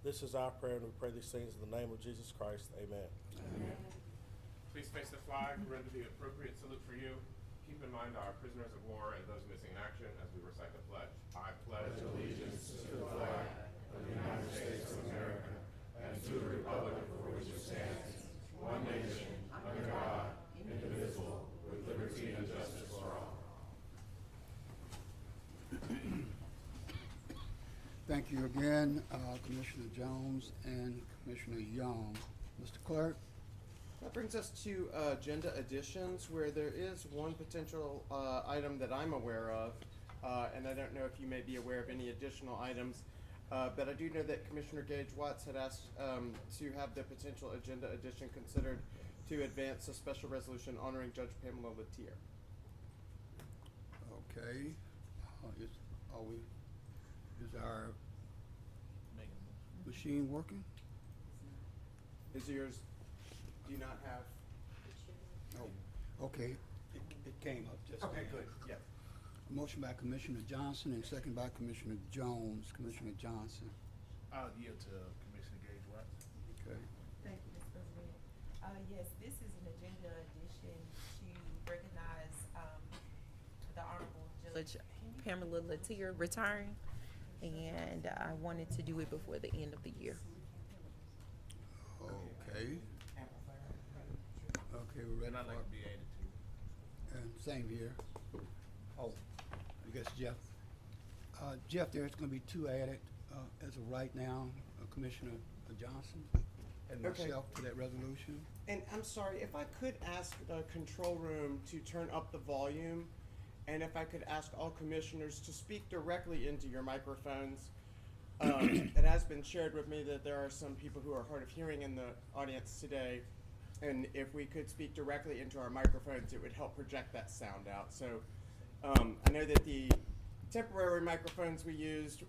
This is our prayer, and we pray these things in the name of Jesus Christ. Amen. Amen. Please face the flag, render the appropriate salute for you. Keep in mind our prisoners of war and those missing in action as we recite the pledge. I pledge allegiance to the flag of the United States of America and to the republic for which it stands, one nation, under God, indivisible, with liberty and justice for all. Thank you again, Commissioner Jones and Commissioner Young. Mr. Clerk? That brings us to agenda additions, where there is one potential item that I'm aware of, and I don't know if you may be aware of any additional items, but I do know that Commissioner Gage Watts had asked to have the potential agenda addition considered to advance a special resolution honoring Judge Pamela Letier. Okay. Is our machine working? Is yours, do you not have? Oh, okay. It came up just Okay, now. good, yeah. Motion by Commissioner Johnson and second by Commissioner Jones. Commissioner Johnson. I'll yield to Commissioner Gage Watts. Okay. Thank you, Mr. President. Yes, this is an agenda addition to recognize the Honorable Judge Pamela Letier retiring, and I wanted to do it before the end of the year. Okay. Okay, we're ready And I'd like for to be added to. and same here. Oh, I guess Jeff. Jeff, there's going to be two added as of right now, Commissioner Johnson and Okay. myself to that resolution. And I'm sorry, if I could ask the control room to turn up the volume, and if I could ask all commissioners to speak directly into your microphones. It has been shared with me that there are some people who are hard of hearing in the audience today, and if we could speak directly into our microphones, it would help project that sound out. So I know that the temporary microphones we used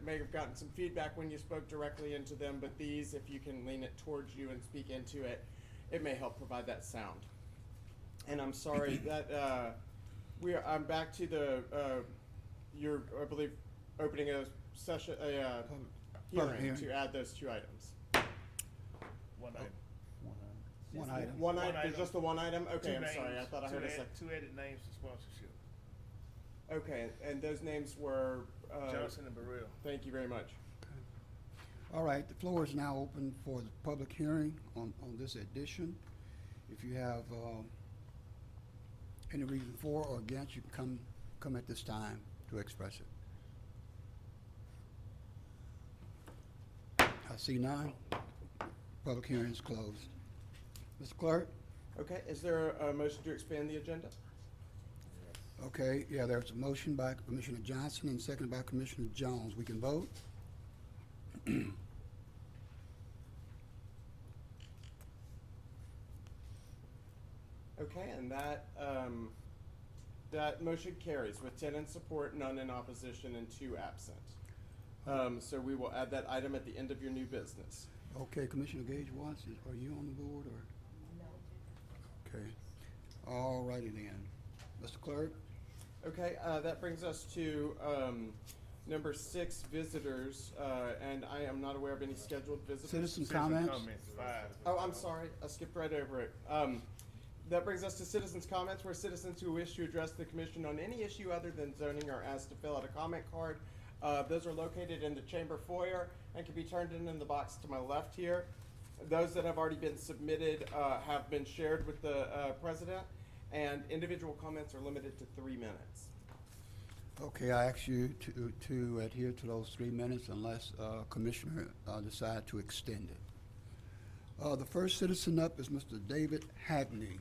may have gotten some feedback when you spoke directly into them, but these, if you can lean it towards you and speak into it, it may help provide that sound. And I'm sorry that I'm back to the I believe, opening a session, hearing to add those two items. One item. One item. One One item, there's item. just the one item? Okay, Two I'm sorry, I names, thought I heard a second. two added names for sponsorship. Okay, and those names were? Johnson and Burrell. Thank you very much. All right, the floor is now open for the public hearing on this addition. If you have any reason for or against, you can come at this time to express it. I see none. Public hearing is closed. Mr. Clerk? Okay, is there a motion to expand the agenda? Okay, yeah, there's a motion by Commissioner Johnson and seconded by Commissioner Jones. We can vote? Okay, and that motion carries with 10 in support, none in opposition, and 2 absent. So we will add that item at the end of your new business. Okay, Commissioner Gage Watts, are you on the board or? No. Okay. All righty then. Mr. Clerk? Okay, that brings us to number 6, visitors, and I am not aware of any scheduled visitors. Citizen Citizen comments? comments, 5. Oh, I'm sorry, I skipped right over it. That brings us to citizens' comments, where citizens who wish to address the commission on any issue other than zoning are asked to fill out a comment card. Those are located in the chamber foyer and can be turned in the box to my left here. Those that have already been submitted have been shared with the president, and individual comments are limited to 3 minutes. Okay, I ask you to adhere to those 3 minutes unless Commissioner decide to extend it. The first citizen up is Mr. David Hackney.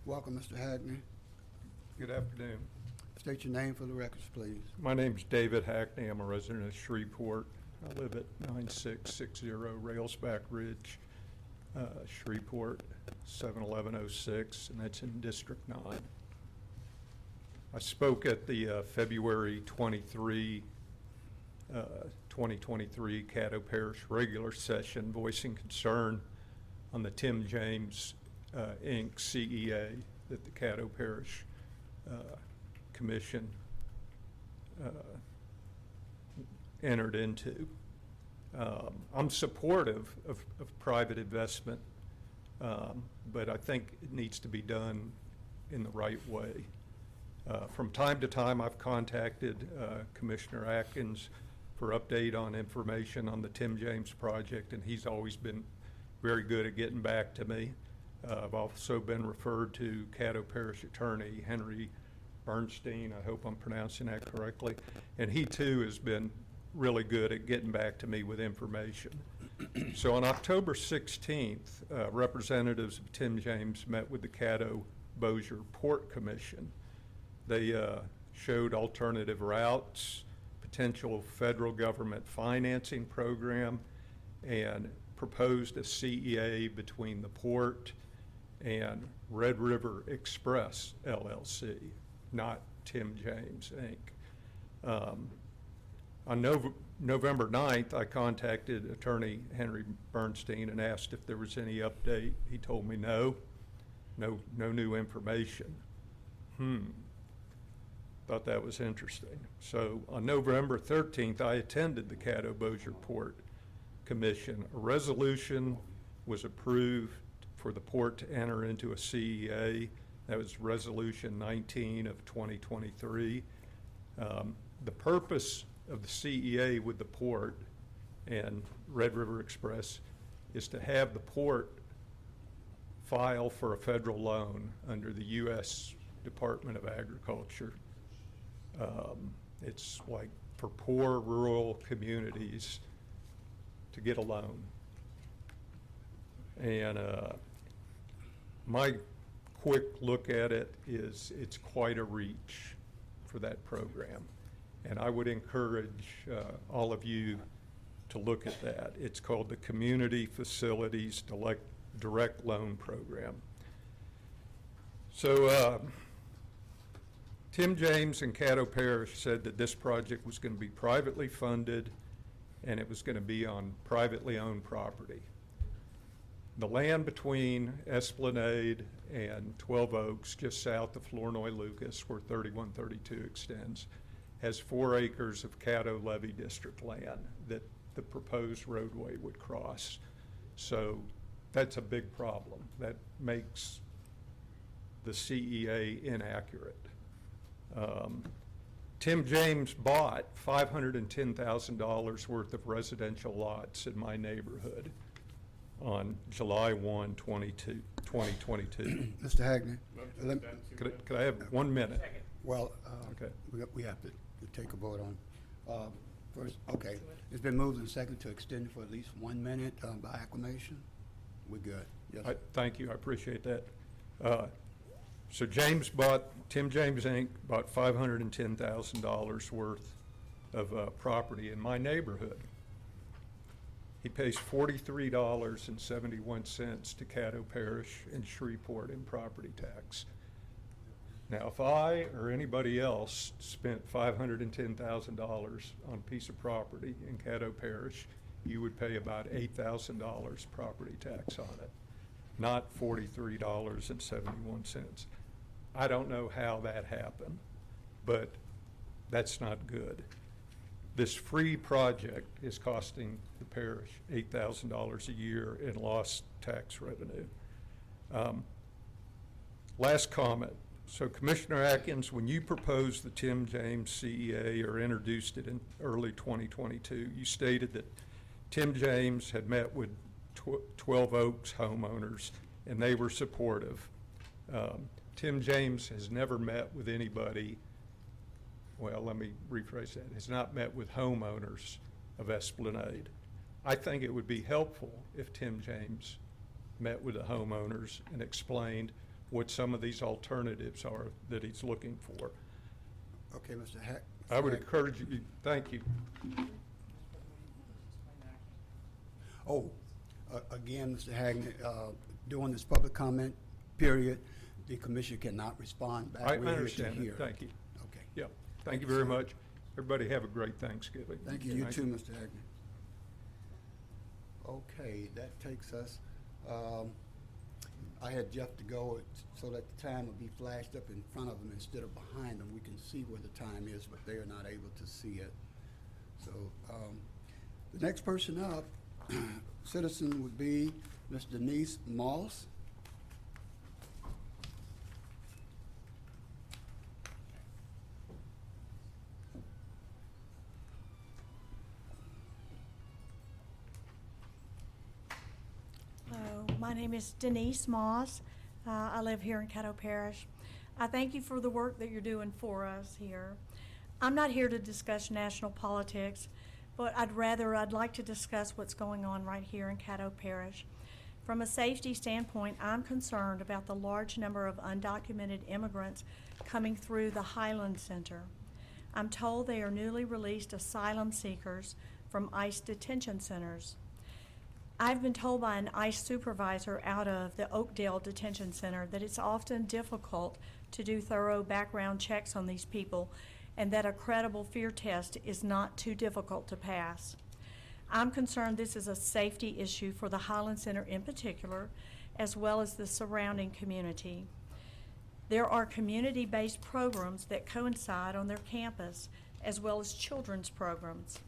Welcome, Mr. Hackney. Good afternoon. State your name for the records, please. My name's David Hackney. I'm a resident of Shreveport. I live at 9660 Railsback Ridge, Shreveport, 71106, and that's in District 9. I spoke at the February 23, 2023 Caddo Parish regular session voicing concern on the Tim James Inc. CEA that the Caddo Parish Commission entered into. I'm supportive of private investment, but I think it needs to be done in the right way. From time to time, I've contacted Commissioner Atkins for update on information on the Tim James project, and he's always been very good at getting back to me. I've also been referred to Caddo Parish Attorney Henry Bernstein, I hope I'm pronouncing that correctly, and he too has been really good at getting back to me with information. So on October 16th, representatives of Tim James met with the Caddo Bossier Port Commission. They showed alternative routes, potential federal government financing program, and proposed a CEA between the port and Red River Express LLC, not Tim James, Inc. On November 9th, I contacted Attorney Henry Bernstein and asked if there was any update. He told me no new information. Thought that was interesting. So on November 13th, I attended the Caddo Bossier Port Commission. A resolution was approved for the port to enter into a CEA. That was Resolution 19 of 2023. The purpose of the CEA with the port and Red River Express is to have the port file for a federal loan under the U.S. Department of Agriculture. It's like for poor rural communities to get a loan. And my quick look at it is it's quite a reach for that program. And I would encourage all of you to look at that. It's called the Community Facilities Direct Loan Program. So Tim James and Caddo Parish said that this project was going to be privately funded and it was going to be on privately owned property. The land between Esplanade and 12 Oaks, just south of Flournoy Lucas, where 3132 extends, has 4 acres of Caddo Levy District land that the proposed roadway would cross. So that's a big problem. That makes the CEA inaccurate. Tim James bought $510,000 worth of residential lots in my neighborhood on July 1, 2022. Mr. Hagney, Could I have 1 minute? well, Okay. we have to take a vote on. First, okay, it's been moved and second to extend for at least 1 minute by acclamation. We're good. Yes. Thank you, I appreciate that. So Tim James Inc. bought $510,000 worth of property in my neighborhood. He pays $43.71 to Caddo Parish and Shreveport in property tax. Now, if I or anybody else spent $510,000 on a piece of property in Caddo Parish, you would pay about $8,000 property tax on it, not $43.71. I don't know how that happened, but that's not good. This free project is costing the parish $8,000 a year in lost tax revenue. Last comment. So Commissioner Atkins, when you proposed the Tim James CEA or introduced it in early 2022, you stated that Tim James had met with 12 Oaks homeowners and they were supportive. Tim James has never met with anybody, well, let me rephrase that, has not met with homeowners of Esplanade. I think it would be helpful if Tim James met with the homeowners and explained what some of these alternatives are that he's looking for. Okay, Mr. Hack. I would encourage you, thank you. Oh, again, Mr. Hagney, during this public comment period, the commission cannot respond back. I We're here to understand hear. it, thank you. Okay. Yeah, thank you very much. Everybody have a great Thanksgiving. Thank you. You too, Mr. Hagney. Okay, that takes us, I had Jeff to go so that the time would be flashed up in front of them instead of behind them. We can see where the time is, but they are not able to see it. So the next person up, citizen, would be Ms. Denise Moss. Hello, my name is Denise Moss. I live here in Caddo Parish. I thank you for the work that you're doing for us here. I'm not here to discuss national politics, but I'd like to discuss what's going on right here in Caddo Parish. From a safety standpoint, I'm concerned about the large number of undocumented immigrants coming through the Highland Center. I'm told they are newly released asylum seekers from ICE detention centers. I've been told by an ICE supervisor out of the Oakdale Detention Center that it's often difficult to do thorough background checks on these people and that a credible fear test is not too difficult to pass. I'm concerned this is a safety issue for the Highland Center in particular, as well as the surrounding community. There are community-based programs that coincide on their campus, as well as children's programs.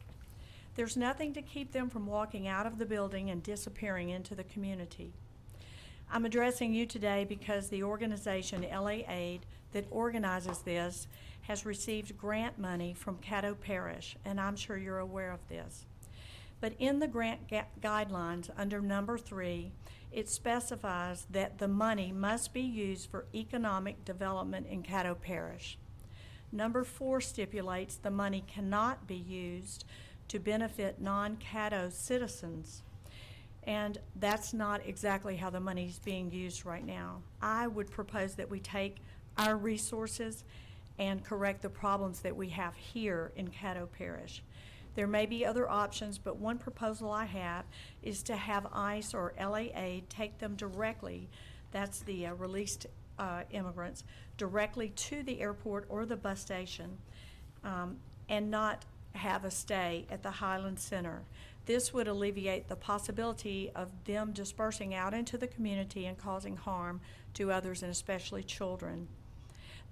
There's nothing to keep them from walking out of the building and disappearing into the community. I'm addressing you today because the organization LA Aid that organizes this has received grant money from Caddo Parish, and I'm sure you're aware of this. But in the grant guidelines under number 3, it specifies that the money must be used for economic development in Caddo Parish. Number 4 stipulates the money cannot be used to benefit non-Caddo citizens. And that's not exactly how the money is being used right now. I would propose that we take our resources and correct the problems that we have here in Caddo Parish. There may be other options, but one proposal I have is to have ICE or LA Aid take them directly, that's the released immigrants, directly to the airport or the bus station, and not have a stay at the Highland Center. This would alleviate the possibility of them dispersing out into the community and causing harm to others, and especially children.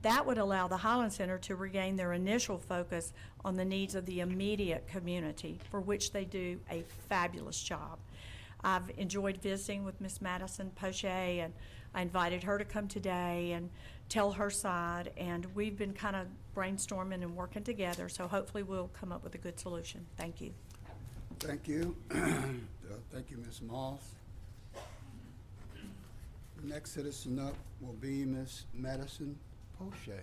That would allow the Highland Center to regain their initial focus on the needs of the immediate community, for which they do a fabulous job. I've enjoyed visiting with Miss Madison Poche, and I invited her to come today and tell her side, and we've been kind of brainstorming and working together, so hopefully we'll come up with a good solution. Thank you. Thank you. Thank you, Ms. Moss. The next citizen up will be Ms. Madison Poche.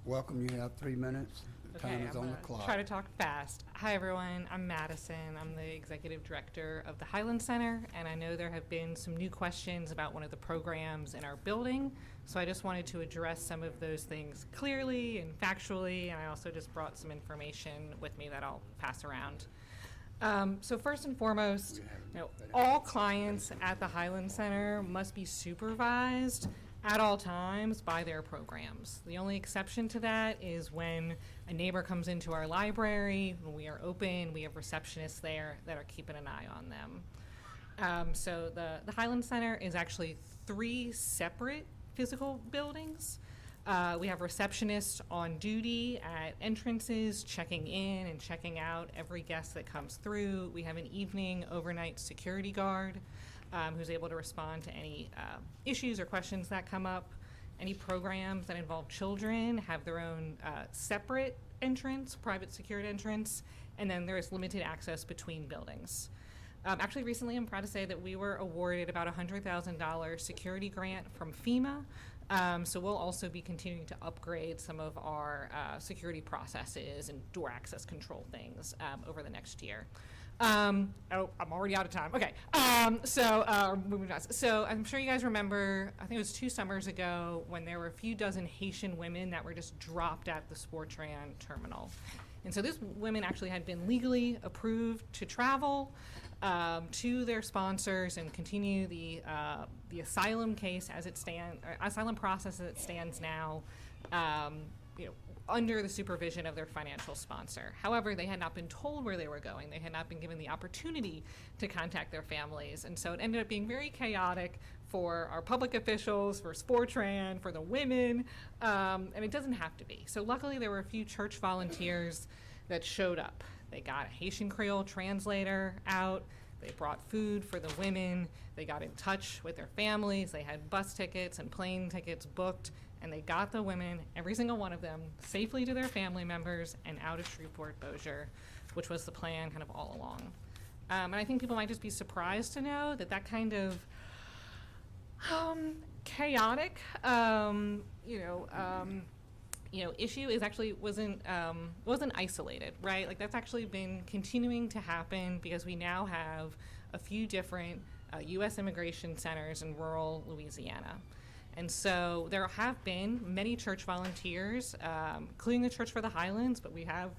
Welcome. You have 3 minutes. The time is on the clock. Try to talk fast. Hi, everyone. I'm Madison. I'm the executive director of the Highland Center, and I know there have been some new questions about one of the programs in our building, so I just wanted to address some of those things clearly and factually, and I also just brought some information with me that I'll pass around. So first and foremost, all clients at the Highland Center must be supervised at all times by their programs. The only exception to that is when a neighbor comes into our library, when we are open, we have receptionists there that are keeping an eye on them. So the Highland Center is actually 3 separate physical buildings. We have receptionists on duty at entrances, checking in and checking out every guest that comes through. We have an evening overnight security guard who's able to respond to any issues or questions that come up. Any programs that involve children have their own separate entrance, private secured entrance, and then there is limited access between buildings. Actually, recently, I'm proud to say that we were awarded about a $100,000 security grant from FEMA. So we'll also be continuing to upgrade some of our security processes and door access control things over the next year. Oh, I'm already out of time. Okay. Moving on. So I'm sure you guys remember, I think it was 2 summers ago, when there were a few dozen Haitian women that were just dropped at the Sportran terminal. And so these women actually had been legally approved to travel to their sponsors and continue the asylum case as it stands, asylum process as it stands now. under the supervision of their financial sponsor. However, they had not been told where they were going. They had not been given the opportunity to contact their families. And so it ended up being very chaotic for our public officials, for Sportran, for the women, and it doesn't have to be. So luckily there were a few church volunteers that showed up. They got a Haitian Creole translator out. They brought food for the women. They got in touch with their families. They had bus tickets and plane tickets booked. And they got the women, every single one of them, safely to their family members and out of Shreveport-Bossier, which was the plan kind of all along. And I think people might just be surprised to know that that kind of chaotic, issue is actually wasn't isolated, right? Like that's actually been continuing to happen because we now have a few different U.S. immigration centers in rural Louisiana. And so there have been many church volunteers, including the Church for the Highlands, but we have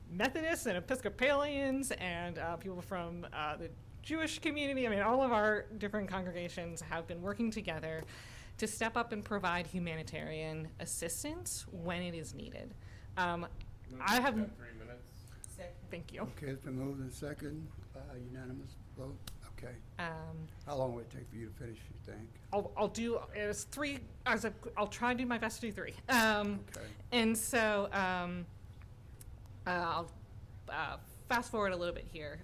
Methodists and Episcopalians and people from the Jewish community. I mean, all of our different congregations have been working together to step up and provide humanitarian assistance when it is needed. I have 3 minutes. Thank you. Okay, it's been moved and second, unanimous vote. Okay. How long will it take for you to finish, you think? I'll do it's 3. I'll try to do my best to do 3. Okay. And so I'll fast forward a little bit here.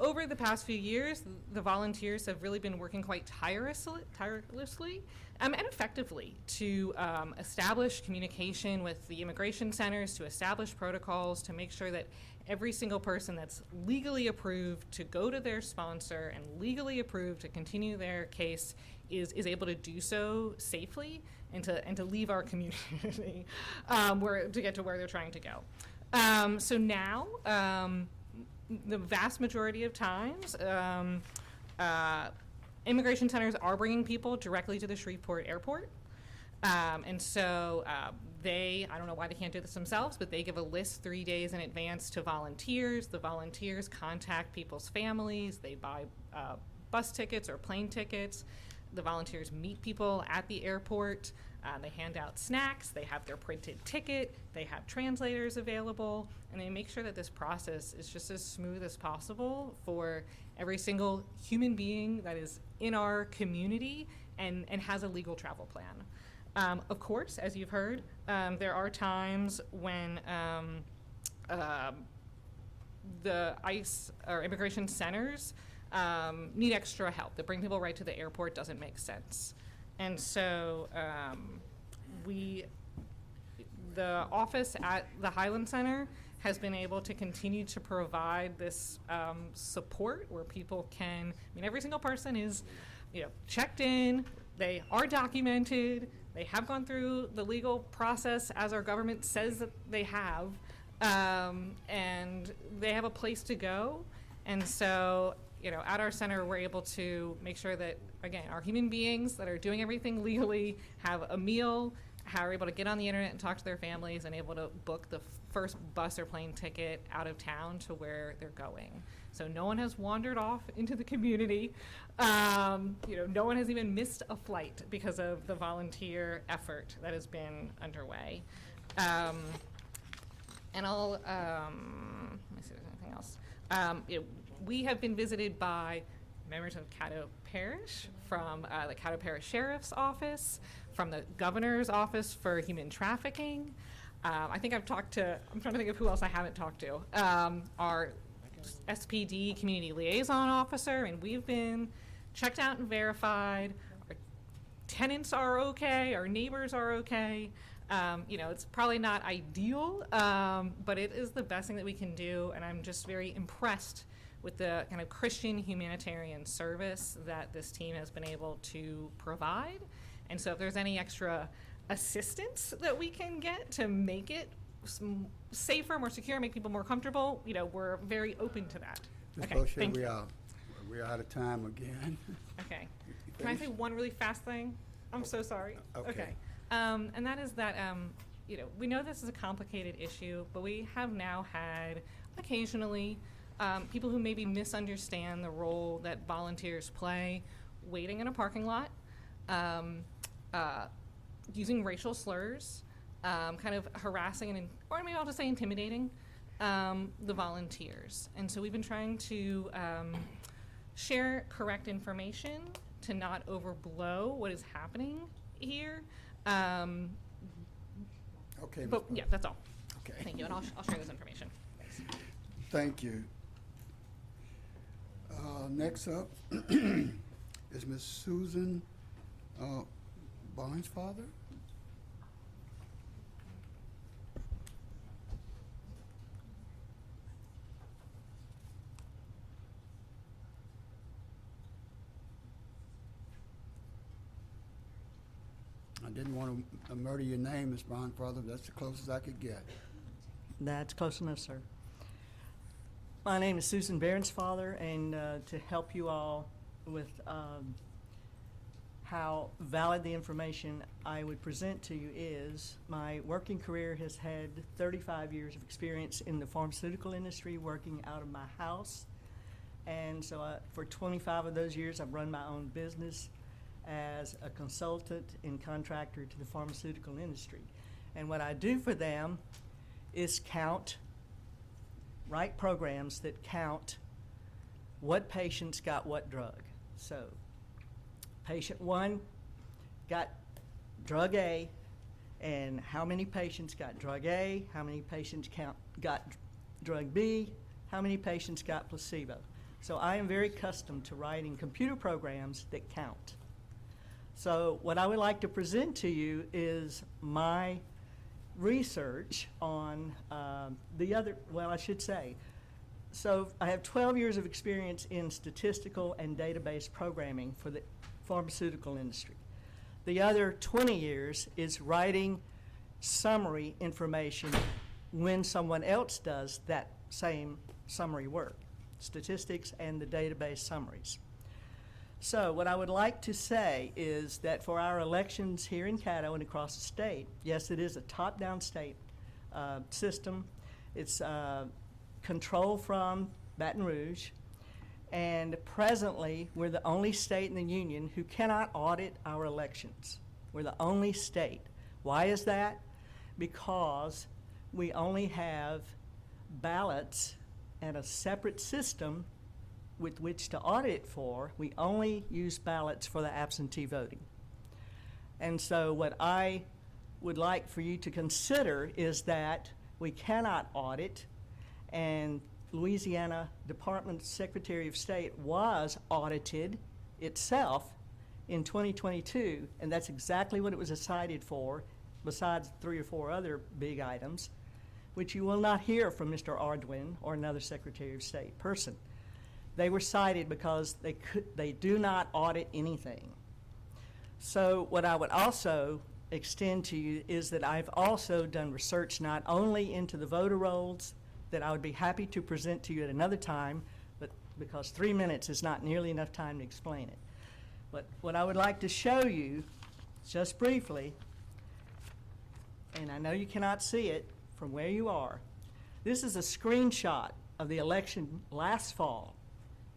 Over the past few years, the volunteers have really been working quite tirelessly and effectively to establish communication with the immigration centers, to establish protocols, to make sure that every single person that's legally approved to go to their sponsor and legally approved to continue their case is able to do so safely and to leave our community to get to where they're trying to go. So now, the vast majority of times, immigration centers are bringing people directly to the Shreveport airport. And so I don't know why they can't do this themselves, but they give a list 3 days in advance to volunteers. The volunteers contact people's families. They buy bus tickets or plane tickets. The volunteers meet people at the airport. They hand out snacks. They have their printed ticket. They have translators available. And they make sure that this process is just as smooth as possible for every single human being that is in our community and has a legal travel plan. Of course, as you've heard, there are times when the ICE or immigration centers need extra help. That bring people right to the airport doesn't make sense. And so the office at the Highland Center has been able to continue to provide this support where people can, every single person is, checked in, they are documented, they have gone through the legal process as our government says that they have, and they have a place to go. And so, at our center, we're able to make sure that, again, our human beings that are doing everything legally have a meal, are able to get on the internet and talk to their families, and able to book the first bus or plane ticket out of town to where they're going. So no one has wandered off into the community. No one has even missed a flight because of the volunteer effort that has been underway. And I'll, let me see if there's anything else. We have been visited by members of Caddo Parish, from the Caddo Parish Sheriff's Office, from the Governor's Office for Human Trafficking. I think I'm trying to think of who else I haven't talked to. Our SPD Community Liaison Officer, and we've been checked out and verified. Our tenants are okay, our neighbors are okay. It's probably not ideal, but it is the best thing that we can do, and I'm just very impressed with the kind of Christian humanitarian service that this team has been able to provide. And so if there's any extra assistance that we can get to make it safer, more secure, make people more comfortable, we're very open to that. Ms. Okay, Bossier, thank you. we are out of time again. Okay. You Can I say finished? one really fast thing? I'm so sorry. Okay. And that is that, we know this is a complicated issue, but we have now had occasionally people who maybe misunderstand the role that volunteers play waiting in a parking lot, using racial slurs, kind of harassing and, or maybe I'll just say intimidating, the volunteers. And so we've been trying to share correct information to not overblow what is happening here. Okay. Ms. But yeah, that's all. Okay. Thank you, and I'll share this information. Thank you. Next up is Ms. Susan Barnesfather. I didn't want to murder your name, Ms. Barnesfather. That's the closest I could get. That's close enough, sir. My name is Susan Bairnsfather, and to help you all with how valid the information I would present to you is, my working career has had 35 years of experience in the pharmaceutical industry, working out of my house. And so for 25 of those years, I've run my own business as a consultant and contractor to the pharmaceutical industry. And what I do for them is write programs that count what patients got what drug. So patient 1 got drug A, and how many patients got drug A, how many patients got drug B, how many patients got placebo. So I am very accustomed to writing computer programs that count. So what I would like to present to you is my research on so I have 12 years of experience in statistical and database programming for the pharmaceutical industry. The other 20 years is writing summary information when someone else does that same summary work, statistics and the database summaries. So what I would like to say is that for our elections here in Caddo and across the state, yes, it is a top-down state system. It's controlled from Baton Rouge, and presently we're the only state in the union who cannot audit our elections. We're the only state. Why is that? Because we only have ballots and a separate system with which to audit it for. We only use ballots for the absentee voting. And so what I would like for you to consider is that we cannot audit, and Louisiana Department Secretary of State was audited itself in 2022, and that's exactly what it was cited for, besides 3 or 4 other big items, which you will not hear from Mr. Ardwin or another Secretary of State person. They were cited because they do not audit anything. So what I would also extend to you is that I've also done research not only into the voter rolls that I would be happy to present to you at another time, but because 3 minutes is not nearly enough time to explain it. But what I would like to show you, just briefly, and I know you cannot see it from where you are, this is a screenshot of the election last fall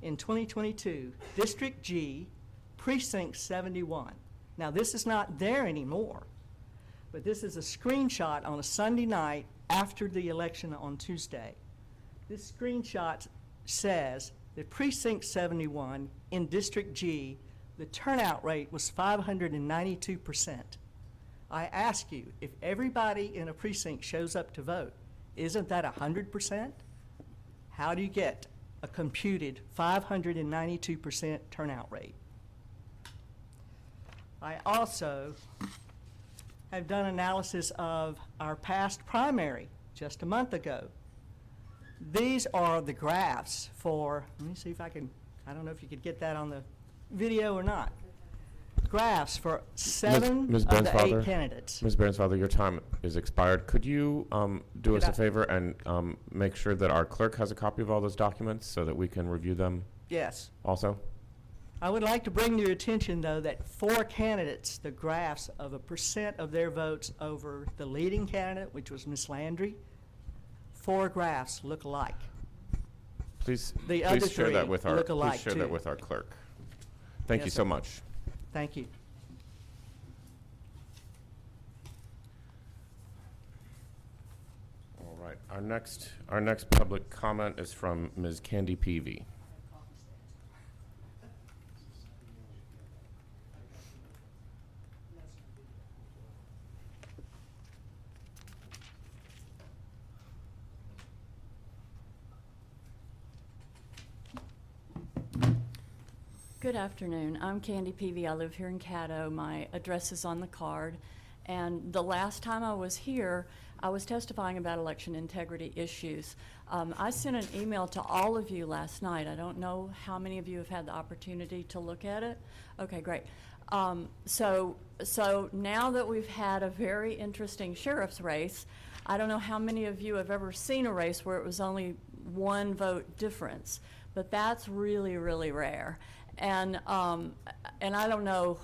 in 2022, District G, Precinct 71. Now, this is not there anymore, but this is a screenshot on a Sunday night after the election on Tuesday. This screenshot says that Precinct 71 in District G, the turnout rate was 592%. I ask you, if everybody in a precinct shows up to vote, isn't that 100%? How do you get a computed 592% turnout rate? I also have done analysis of our past primary just a month ago. These are the graphs for, let me see if I don't know if you could get that on the video or not. Graphs for 7 Ms. of the 8 Bairnsfather? candidates. Ms. Bairnsfather, your time is expired. Could you do us a favor and make sure that our clerk has a copy of all those documents so that we can review them Yes. also? I would like to bring to your attention, though, that 4 candidates, the graphs of a percent of their votes over the leading candidate, which was Ms. Landry, 4 graphs look alike. Please, The other please share 3 that with our look alike, please share that too. with our clerk. Thank Yes, you sir. so much. Thank you. All right, our next public comment is from Ms. Candy Peavy. Good afternoon. I'm Candy Peavy. I live here in Caddo. My address is on the card. And the last time I was here, I was testifying about election integrity issues. I sent an email to all of you last night. I don't know how many of you have had the opportunity to look at it. Okay, great. So now that we've had a very interesting sheriff's race, I don't know how many of you have ever seen a race where it was only one vote difference, but that's really, really rare. And I don't know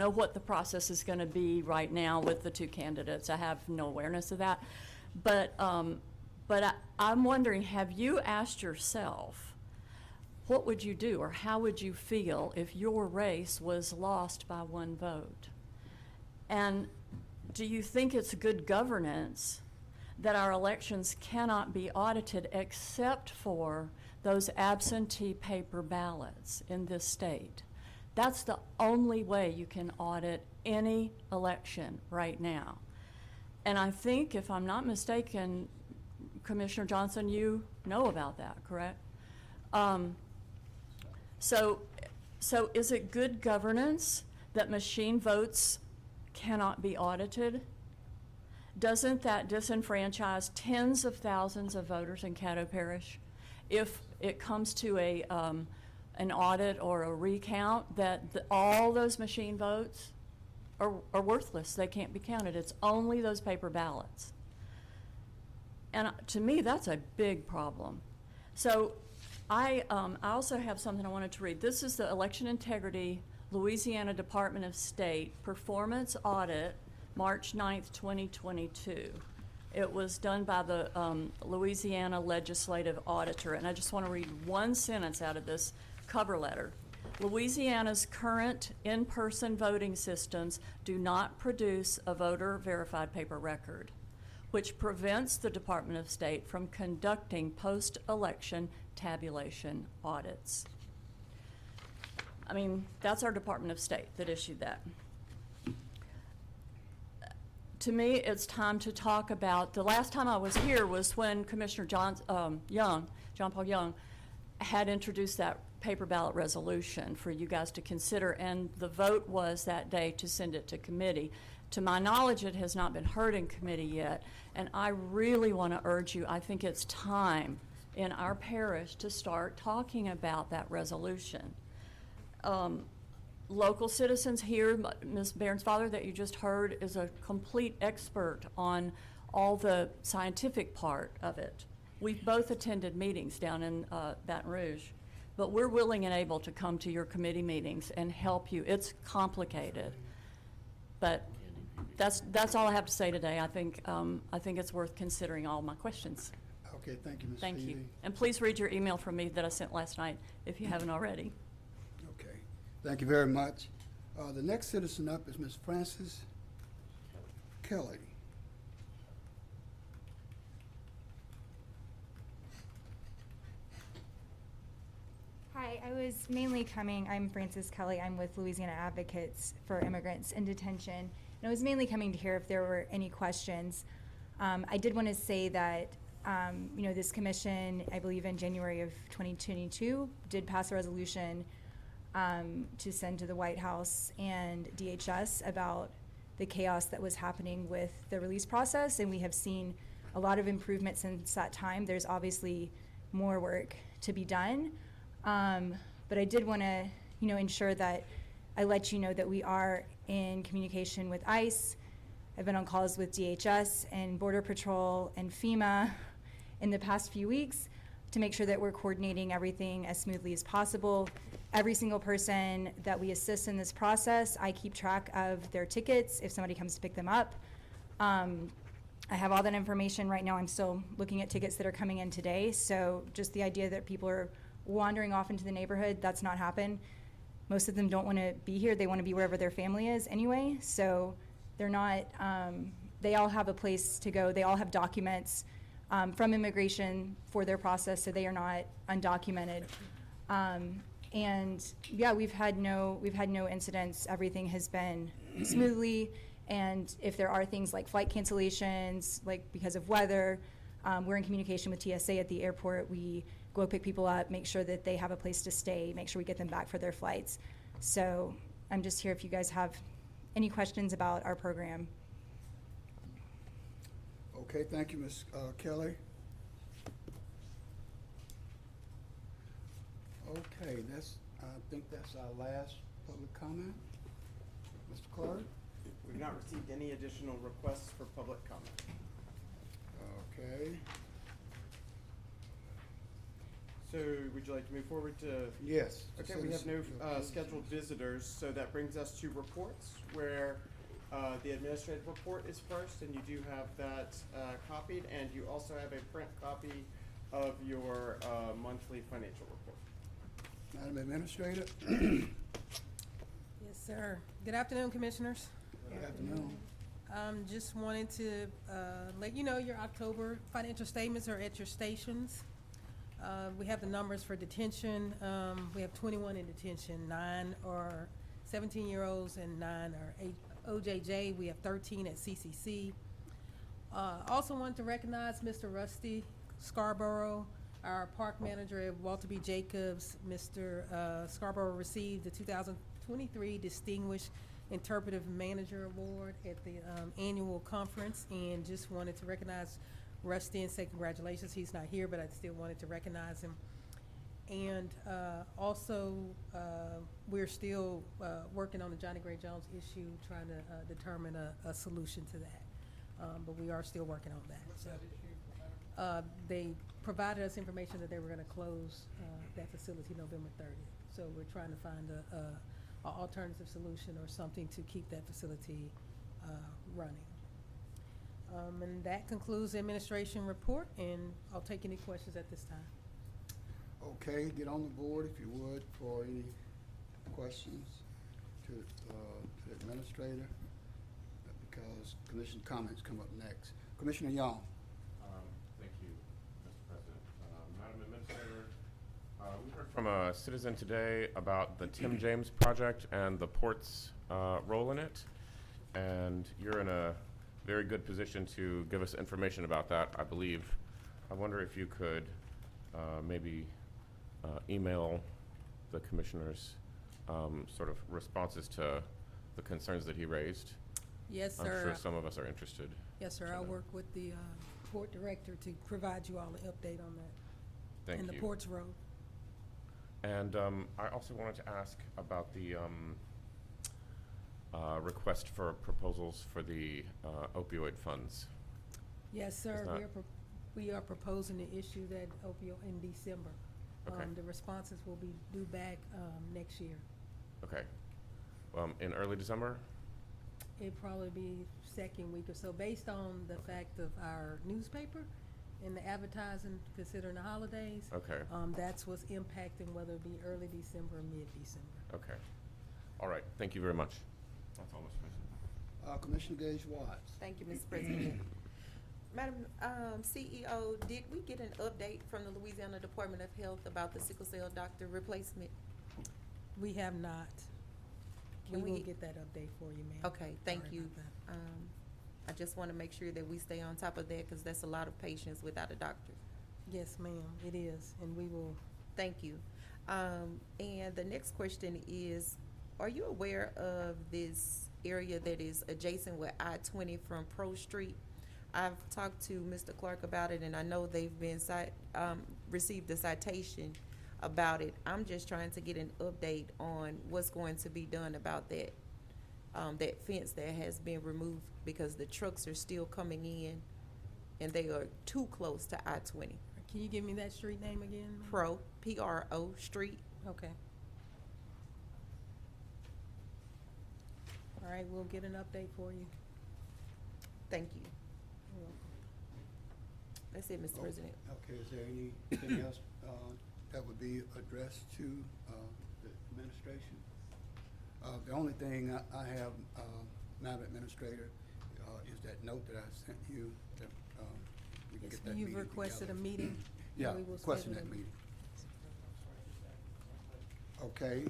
what the process is going to be right now with the two candidates. I have no awareness of that. But I'm wondering, have you asked yourself, what would you do or how would you feel if your race was lost by one vote? And do you think it's good governance that our elections cannot be audited except for those absentee paper ballots in this state? That's the only way you can audit any election right now. And I think, if I'm not mistaken, Commissioner Johnson, you know about that, correct? So is it good governance that machine votes cannot be audited? Doesn't that disenfranchise tens of thousands of voters in Caddo Parish if it comes to an audit or a recount, that all those machine votes are worthless? They can't be counted. It's only those paper ballots. And to me, that's a big problem. So I also have something I wanted to read. This is the Election Integrity Louisiana Department of State Performance Audit, March 9th, 2022. It was done by the Louisiana Legislative Auditor, and I just want to read one sentence out of this cover letter. Louisiana's current in-person voting systems do not produce a voter-verified paper record, which prevents the Department of State from conducting post-election tabulation audits. I mean, that's our Department of State that issued that. To me, it's time to talk about, the last time I was here was when Commissioner John Paul Young, had introduced that paper ballot resolution for you guys to consider, and the vote was that day to send it to committee. To my knowledge, it has not been heard in committee yet, and I really want to urge you, I think it's time in our parish to start talking about that resolution. Local citizens here, Ms. Bairnsfather, that you just heard, is a complete expert on all the scientific part of it. We've both attended meetings down in Baton Rouge, but we're willing and able to come to your committee meetings and help you. It's complicated, but that's all I have to say today. I think it's worth considering all my questions. Okay, thank you, Ms. Thank you. Peavy. And please read your email from me that I sent last night if you haven't already. Okay, thank you very much. The next citizen up is Ms. Frances Kelly. Hi, I'm Frances Kelly. I'm with Louisiana Advocates for Immigrants in Detention. And I was mainly coming to hear if there were any questions. I did want to say that, this commission, I believe in January of 2022, did pass a resolution to send to the White House and DHS about the chaos that was happening with the release process. And we have seen a lot of improvement since that time. There's obviously more work to be done. But I did want to, ensure that I let you know that we are in communication with ICE. I've been on calls with DHS and Border Patrol and FEMA in the past few weeks to make sure that we're coordinating everything as smoothly as possible. Every single person that we assist in this process, I keep track of their tickets if somebody comes to pick them up. I have all that information right now. I'm still looking at tickets that are coming in today. So just the idea that people are wandering off into the neighborhood, that's not happened. most of them don't want to be here. They want to be wherever their family is anyway. So they're not, they all have a place to go. They all have documents from immigration for their process, so they are not undocumented. And yeah, we've had no incidents. Everything has been smoothly. And if there are things like flight cancellations, like because of weather, we're in communication with TSA at the airport. We go pick people up, make sure that they have a place to stay, make sure we get them back for their flights. So I'm just here if you guys have any questions about our program. Okay, thank you, Ms. Kelly. Okay, I think that's our last public comment. Mr. Clark? We've not received any additional requests for public comment. Okay. So would you like to move forward to? Yes. Okay, we have no scheduled visitors, so that brings us to reports, where the administrative report is first, and you do have that copied, and you also have a print copy of your monthly financial report. Madam Administrator? Yes, sir. Good afternoon, Commissioners. Good afternoon. Just wanted to let you know your October financial statements are at your stations. We have the numbers for detention. We have 21 in detention. 9 are 17-year-olds and 9 are OJJ. We have 13 at CCC. Also want to recognize Mr. Rusty Scarborough, our park manager at Walter B. Jacobs. Mr. Scarborough received the 2023 Distinguished Interpretive Manager Award at the annual conference, and just wanted to recognize Rusty and say congratulations. He's not here, but I still wanted to recognize him. And also, we're still working on the Johnny Gray Jones issue, trying to determine a solution to that. But we are still working on that. What's that issue? They provided us information that they were going to close that facility November 30th. So we're trying to find a alternative solution or something to keep that facility running. And that concludes the administration report, and I'll take any questions at this time. Okay, get on the board if you would for any questions to the administrator, because commission comments come up next. Commissioner Young. Thank you, Mr. President. Madam Administrator, we heard from a citizen today about the Tim James project and the port's role in it, and you're in a very good position to give us information about that, I believe. I wonder if you could maybe email the commissioners sort of responses to the concerns that he raised. Yes, sir. I'm sure some of us are interested. Yes, sir. I'll work with the port director to provide you all an update on that. Thank and you. the port's road. And I also wanted to ask about the request for proposals for the opioid funds. Yes, sir. Is that- We are proposing to issue that opioid in December. Okay. The responses will be due back next year. Okay. In early December? It'd probably be second week or so, based on the fact of our newspaper and the advertising considering the holidays. Okay. That's what's impacting whether it be early December or mid-December. Okay. All right. Thank you very much. That's all, Mr. President. Commissioner Gage Watts. Thank you, Mr. President. Madam CEO, did we get an update from the Louisiana Department of Health about the sickle cell doctor replacement? We have not. Can We will we- get that update for you, ma'am. Okay, thank Sorry you. about that. I just want to make sure that we stay on top of that, because that's a lot of patients without a doctor. Yes, ma'am, it is, and we will. Thank you. And the next question is, are you aware of this area that is adjacent with I-20 from Pro Street? I've talked to Mr. Clark about it, and I know they've been received a citation about it. I'm just trying to get an update on what's going to be done about that, that fence that has been removed, because the trucks are still coming in, and they are too close to I-20. Can you give me that street name again, ma'am? Pro, P-R-O, Street. Okay. All right, we'll get an update for you. Thank you. You're welcome. That's it, Mr. President. Okay, is there anything else that would be addressed to the administration? The only thing I have, Madam Administrator, is that note that I sent you, that we can get that meeting You've requested a together. meeting. Yeah, We will requesting schedule that it. meeting. Okay.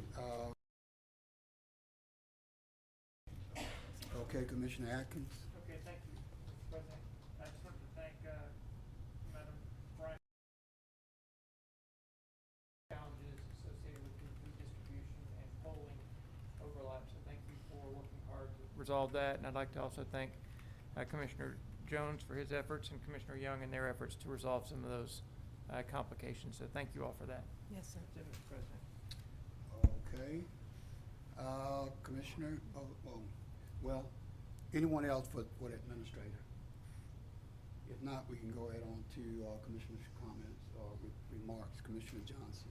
Okay, Commissioner Atkins. Okay, thank you, Mr. President. I just wanted to thank Madam Bryant. Challenges associated with the food distribution and polling overlap, so thank you for working hard to resolve that. And I'd like to also thank Commissioner Jones for his efforts and Commissioner Young and their efforts to resolve some of those complications. So thank you all for that. Yes, sir. That's it, Mr. President. Okay. Commissioner, well, anyone else for the administrator? If not, we can go ahead on to Commissioner's comments or remarks. Commissioner Johnson.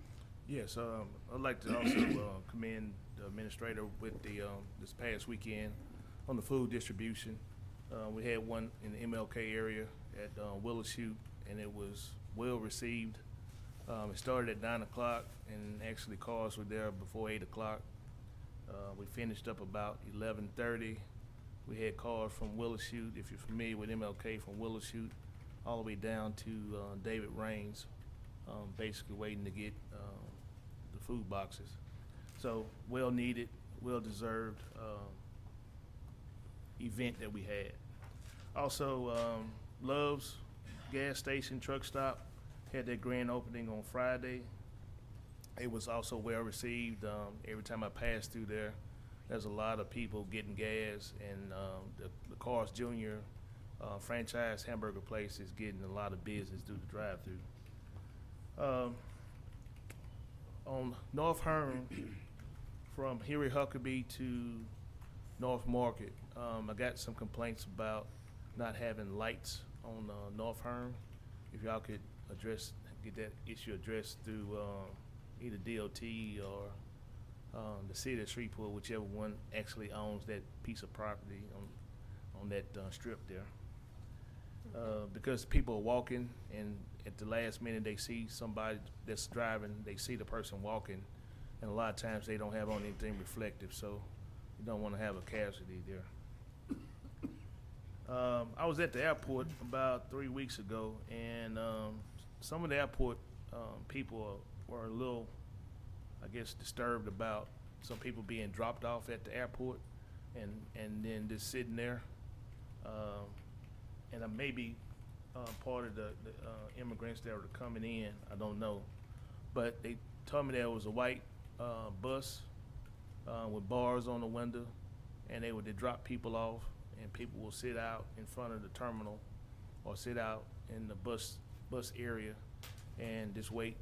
Yes, I'd like to also commend the administrator with the this past weekend on the food distribution. We had one in the MLK area at Willis Chute, and it was well received. It started at 9 o'clock, and actually cars were there before 8 o'clock. We finished up about 11:30. We had cars from Willis Chute, if you're familiar with MLK, from Willis Chute all the way down to David Raines, basically waiting to get the food boxes. So well needed, well deserved event that we had. Also, Love's gas station truck stop had their grand opening on Friday. It was also well received. Every time I pass through there, there's a lot of people getting gas, and the Carl's Jr. Franchise hamburger place is getting a lot of business through the drive-through. On North Hearn, from Huey Huckabee to North Market, I got some complaints about not having lights on North Hearn. If y'all could get that issue addressed through either DOT or the city of Shreveport, whichever one actually owns that piece of property on that strip there. Because people are walking, and at the last minute they see somebody that's driving, they see the person walking, and a lot of times they don't have on anything reflective, so you don't want to have a casualty there. I was at the airport about 3 weeks ago, and some of the airport people were a little, I guess, disturbed about some people being dropped off at the airport and then just sitting there. And maybe part of the immigrants that were coming in, I don't know. But they told me there was a white bus with bars on the window, and they would drop people off, and people will sit out in front of the terminal or sit out in the bus area and just wait.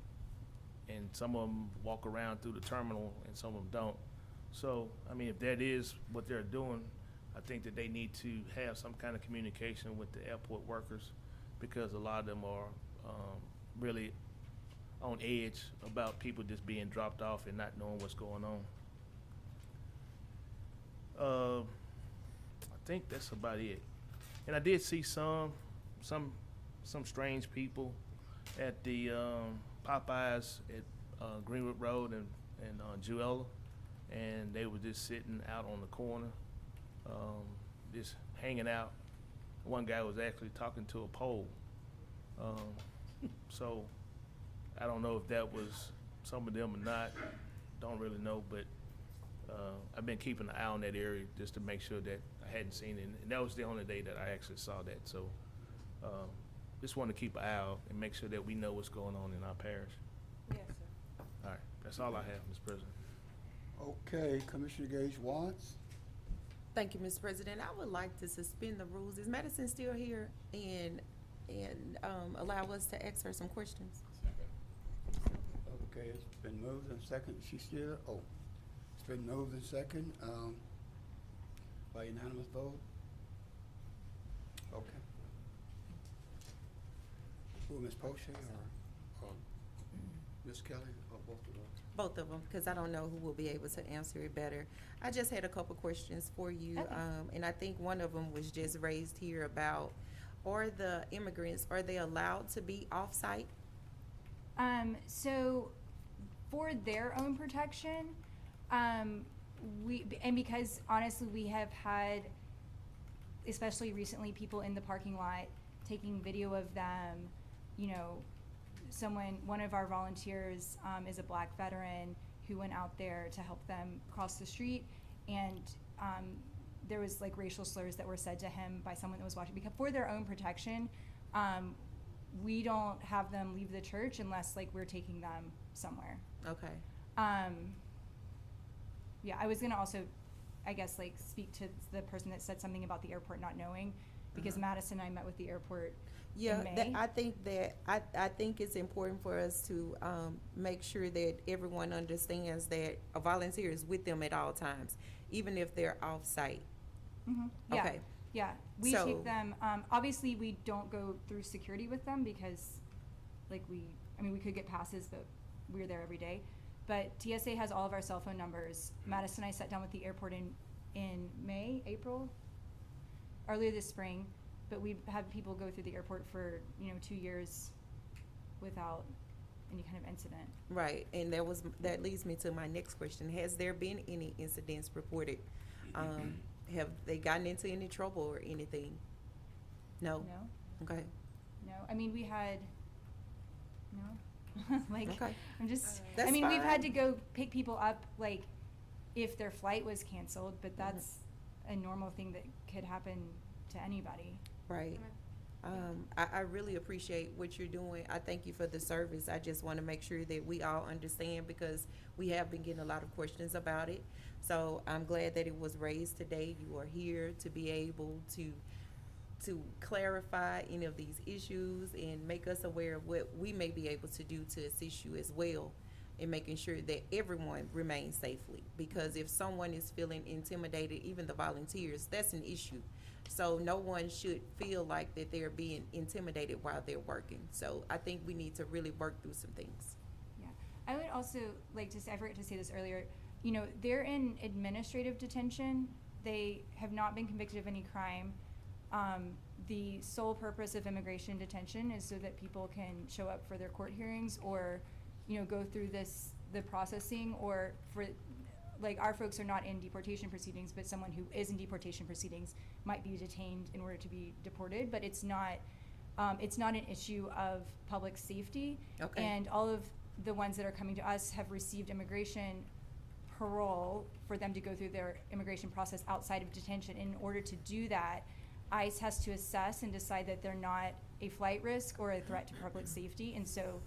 And some of them walk around through the terminal, and some of them don't. So, I mean, if that is what they're doing, I think that they need to have some kind of communication with the airport workers, because a lot of them are really on edge about people just being dropped off and not knowing what's going on. I think that's about it. And I did see some strange people at the Popeyes at Greenwood Road and Jewella, and they were just sitting out on the corner, just hanging out. One guy was actually talking to a pole. So I don't know if that was some of them or not. Don't really know, but I've been keeping an eye on that area just to make sure that I hadn't seen it. And that was the only day that I actually saw that. So just want to keep an eye out and make sure that we know what's going on in our parish. Yes, sir. All right, that's all I have, Mr. President. Okay, Commissioner Gage Watts. Thank you, Mr. President. I would like to suspend the rules. Is Madison still here and allow us to ask her some questions? Okay, it's been moved and second. She's still, it's been moved and second, by unanimous vote. Okay. Who, Ms. Poche or Ms. Kelly, or both of those? Both of them, because I don't know who will be able to answer it better. I just had a couple questions for you, Okay. and I think one of them was just raised here about, are the immigrants, are they allowed to be off-site? So for their own protection, Because honestly, we have had, especially recently, people in the parking lot taking video of them. You know, one of our volunteers is a Black veteran who went out there to help them cross the street, and there was like racial slurs that were said to him by someone that was watching. Because for their own protection, we don't have them leave the church unless like we're taking them somewhere. Okay. Yeah, I was gonna also, I guess, like speak to the person that said something about the airport not knowing, because Madison and I met with the airport in May. I think it's important for us to make sure that everyone understands that a volunteer is with them at all times, even if they're off site. Yeah. Okay. Yeah, we So- take them, obviously, we don't go through security with them because, like, we could get passes, but we're there every day. But TSA has all of our cell phone numbers. Madison and I sat down with the airport in April, earlier this spring, but we've had people go through the airport for, 2 years without any kind of incident. Right, and that leads me to my next question. Has there been any incidents reported? Have they gotten into any trouble or anything? No? No? Okay. No, I mean, we had, no, like, Okay. I'm just, That's we've had fine. to go pick people up, like, if their flight was canceled, but that's a normal thing that could happen to anybody. Right. I really appreciate what you're doing. I thank you for the service. I just want to make sure that we all understand, because we have been getting a lot of questions about it. So I'm glad that it was raised today. You are here to be able to clarify any of these issues and make us aware of what we may be able to do to assist you as well in making sure that everyone remains safely. Because if someone is feeling intimidated, even the volunteers, that's an issue. So no one should feel like that they're being intimidated while they're working. So I think we need to really work through some things. Yeah, I would also like to say, I forgot to say this earlier, they're in administrative detention. They have not been convicted of any crime. The sole purpose of immigration detention is so that people can show up for their court hearings or, go through the processing, or for, like, our folks are not in deportation proceedings, but someone who is in deportation proceedings might be detained in order to be deported, but it's not an issue of public safety. Okay. And all of the ones that are coming to us have received immigration parole for them to go through their immigration process outside of detention. In order to do that, ICE has to assess and decide that they're not a flight risk or a threat to public safety, and so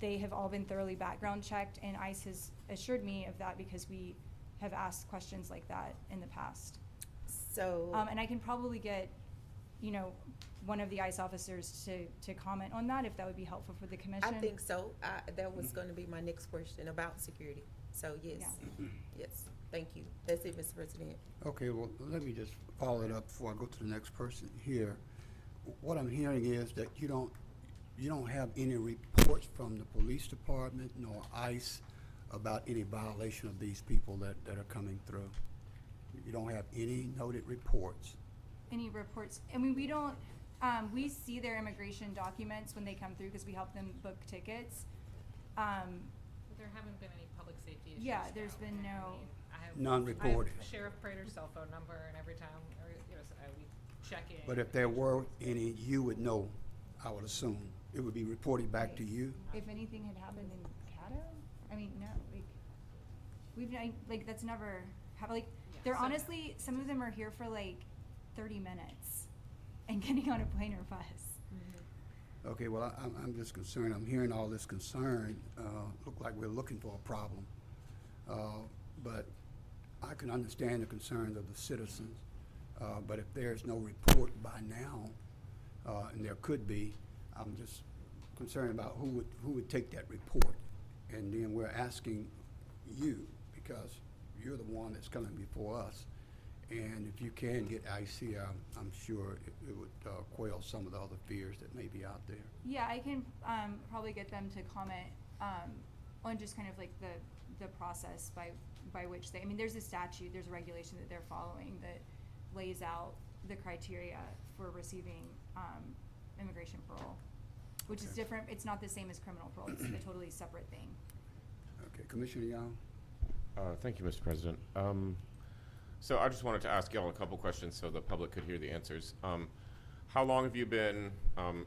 they have all been thoroughly background checked, and ICE has assured me of that because we have asked questions like that in the past. So. And I can probably get, one of the ICE officers to comment on that, if that would be helpful for the commission. I think so. That was going to be my next question about security. So yes, yes, thank you. That's it, Mr. President. Okay, well, let me just follow it up before I go to the next person here. What I'm hearing is that you don't have any reports from the police department nor ICE about any violation of these people that are coming through. You don't have any noted reports. Any reports? I mean, we don't, we see their immigration documents when they come through because we help them book tickets. There haven't been any public safety issues. Yeah, there's been I no. mean, I have None-reported. Sheriff Prater's cell phone number, and every time, we check in. But if there were any, you would know, I would assume. It would be reported back to you? If anything had happened in Caddo, I mean, no, that's never happened. Like, they're so- honestly, some of them are here for like 30 minutes and getting on a plane or bus. Okay, well, I'm just concerned. I'm hearing all this concern. Look like we're looking for a problem. But I can understand the concerns of the citizens. But if there's no report by now, and there could be, I'm just concerned about who would take that report. And then we're asking you, because you're the one that's coming before us. And if you can get ICE here, I'm sure it would quell some of the other fears that may be out there. Yeah, I can probably get them to comment on just kind of like the process by which they, I mean, there's a statute, there's a regulation that they're following that lays out the criteria for receiving immigration parole, which is different. It's not the same as criminal parole. It's a totally separate thing. Okay, Commissioner Young? Thank you, Mr. President. So I just wanted to ask y'all a couple questions so the public could hear the answers. How long have you been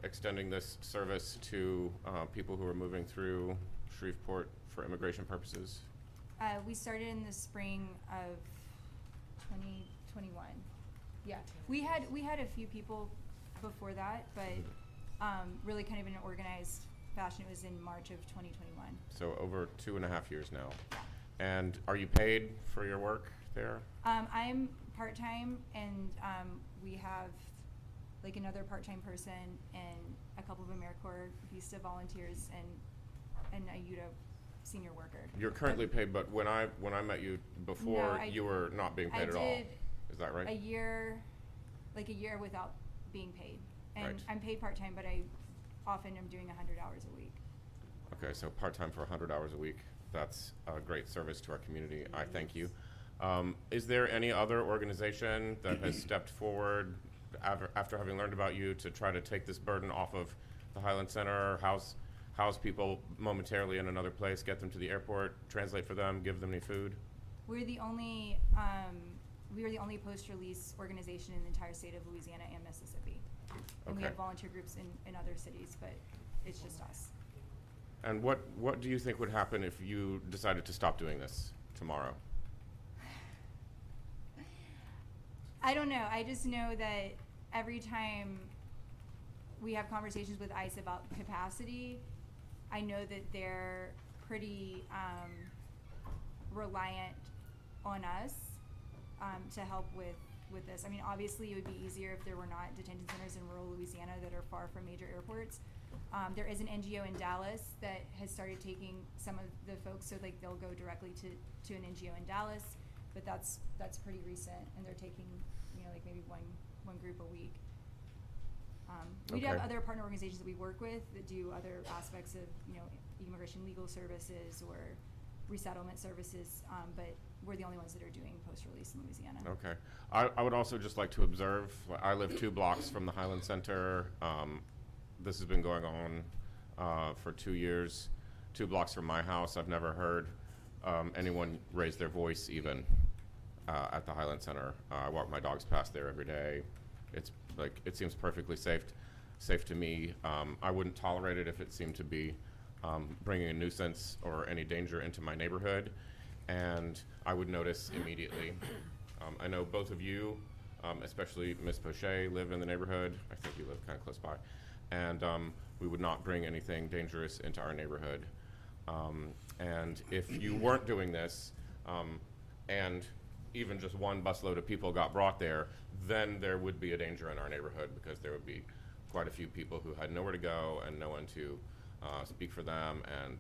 extending this service to people who are moving through Shreveport for immigration purposes? We started in the spring of 2021. Yeah, we had a few people before that, but really kind of in an organized fashion. It was in March of 2021. So over 2.5 years now. And are you paid for your work there? I'm part-time, and we have like another part-time person and a couple of AmeriCorps Vista volunteers and a UTA senior worker. You're currently paid, but when I met you before, No, you were not being paid at all. I did Is that right? a year without being paid. And Right. I'm paid part-time, but I often am doing 100 hours a week. Okay, so part-time for 100 hours a week. That's a great service to our community. I thank you. Is there any other organization that has stepped forward after having learned about you to try to take this burden off of the Highland Center, house people momentarily in another place, get them to the airport, translate for them, give them any food? We're the only post-release organization in the entire state of Louisiana and Mississippi. And we Okay. have volunteer groups in other cities, but it's just us. And what do you think would happen if you decided to stop doing this tomorrow? I don't know. I just know that every time we have conversations with ICE about capacity, I know that they're pretty reliant on us to help with this. I mean, obviously it would be easier if there were not detention centers in rural Louisiana that are far from major airports. There is an NGO in Dallas that has started taking some of the folks, so like they'll go directly to an NGO in Dallas, but that's pretty recent, and they're taking like maybe one group a week. We do have Okay. other partner organizations that we work with that do other aspects of immigration legal services or resettlement services, but we're the only ones that are doing post-release in Louisiana. Okay. I would also just like to observe, I live 2 blocks from the Highland Center. This has been going on for 2 years. 2 blocks from my house. I've never heard anyone raise their voice even at the Highland Center. I walk my dogs past there every day. It's like, it seems perfectly safe to me. I wouldn't tolerate it if it seemed to be bringing a nuisance or any danger into my neighborhood, and I would notice immediately. I know both of you, especially Ms. Poche, live in the neighborhood. I think you live kind of close by. And we would not bring anything dangerous into our neighborhood. And if you weren't doing this, and even just one busload of people got brought there, then there would be a danger in our neighborhood, because there would be quite a few people who had nowhere to go and no one to speak for them and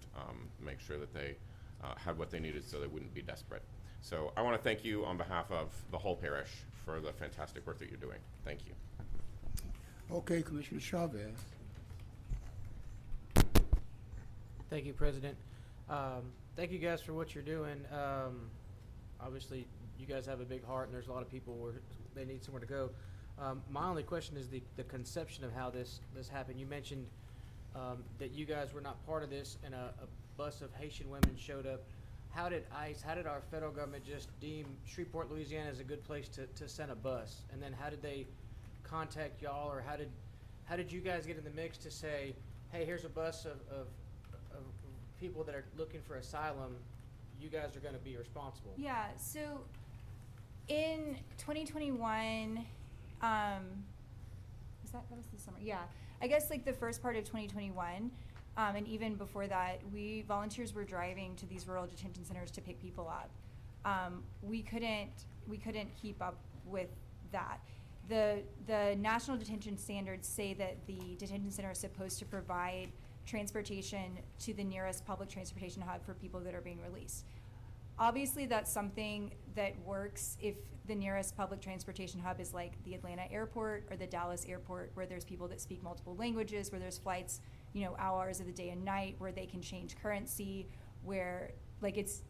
make sure that they had what they needed so they wouldn't be desperate. So I want to thank you on behalf of the whole parish for the fantastic work that you're doing. Thank you. Okay, Commissioner Chavez. Thank you, President. Thank you guys for what you're doing. Obviously, you guys have a big heart, and there's a lot of people where they need somewhere to go. My only question is the conception of how this happened. You mentioned that you guys were not part of this, and a bus of Haitian women showed up. How did ICE, how did our federal government just deem Shreveport, Louisiana as a good place to send a bus? And then how did they contact y'all, or how did you guys get in the mix to say, hey, here's a bus of people that are looking for asylum, you guys are going to be responsible? Yeah, so in 2021, that was the summer? Yeah, I guess like the first part of 2021, and even before that, volunteers were driving to these rural detention centers to pick people up. We couldn't keep up with that. The national detention standards say that the detention center is supposed to provide transportation to the nearest public transportation hub for people that are being released. Obviously, that's something that works if the nearest public transportation hub is like the Atlanta airport or the Dallas airport, where there's people that speak multiple languages, where there's flights, hours of the day and night, where they can change currency, where like it's,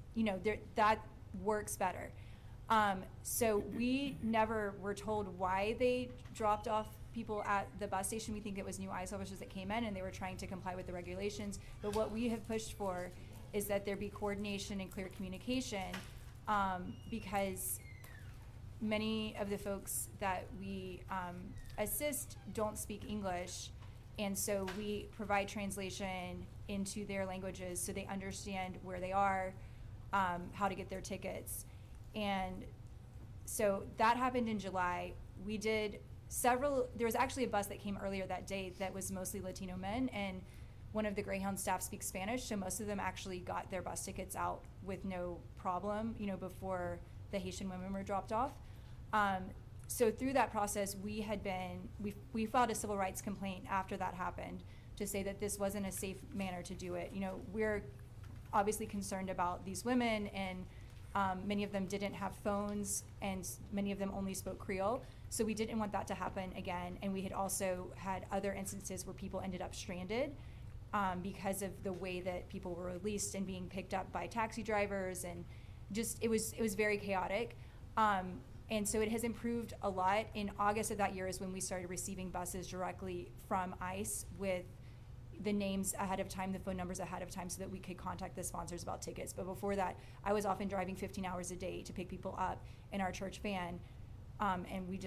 that works better. So we never were told why they dropped off people at the bus station. We think it was new ICE officers that came in and they were trying to comply with the regulations. But what we have pushed for is that there be coordination and clear communication, because many of the folks that we assist don't speak English, and so we provide translation into their languages so they understand where they are, how to get their tickets. And so that happened in July. We did there was actually a bus that came earlier that day that was mostly Latino men, and one of the Greyhound staff speaks Spanish, so most of them actually got their bus tickets out with no problem, before the Haitian women were dropped off. So through that process, we filed a civil rights complaint after that happened to say that this wasn't a safe manner to do it. We're obviously concerned about these women, and many of them didn't have phones, and many of them only spoke Creole. So we didn't want that to happen again. And we had also had other instances where people ended up stranded because of the way that people were released and being picked up by taxi drivers, and just it was very chaotic. And so it has improved a lot. In August of that year is when we started receiving buses directly from ICE with the names ahead of time, the phone numbers ahead of time, so that we could contact the sponsors about tickets. But before that, I was often driving 15 hours a day to pick people up in our church van, and we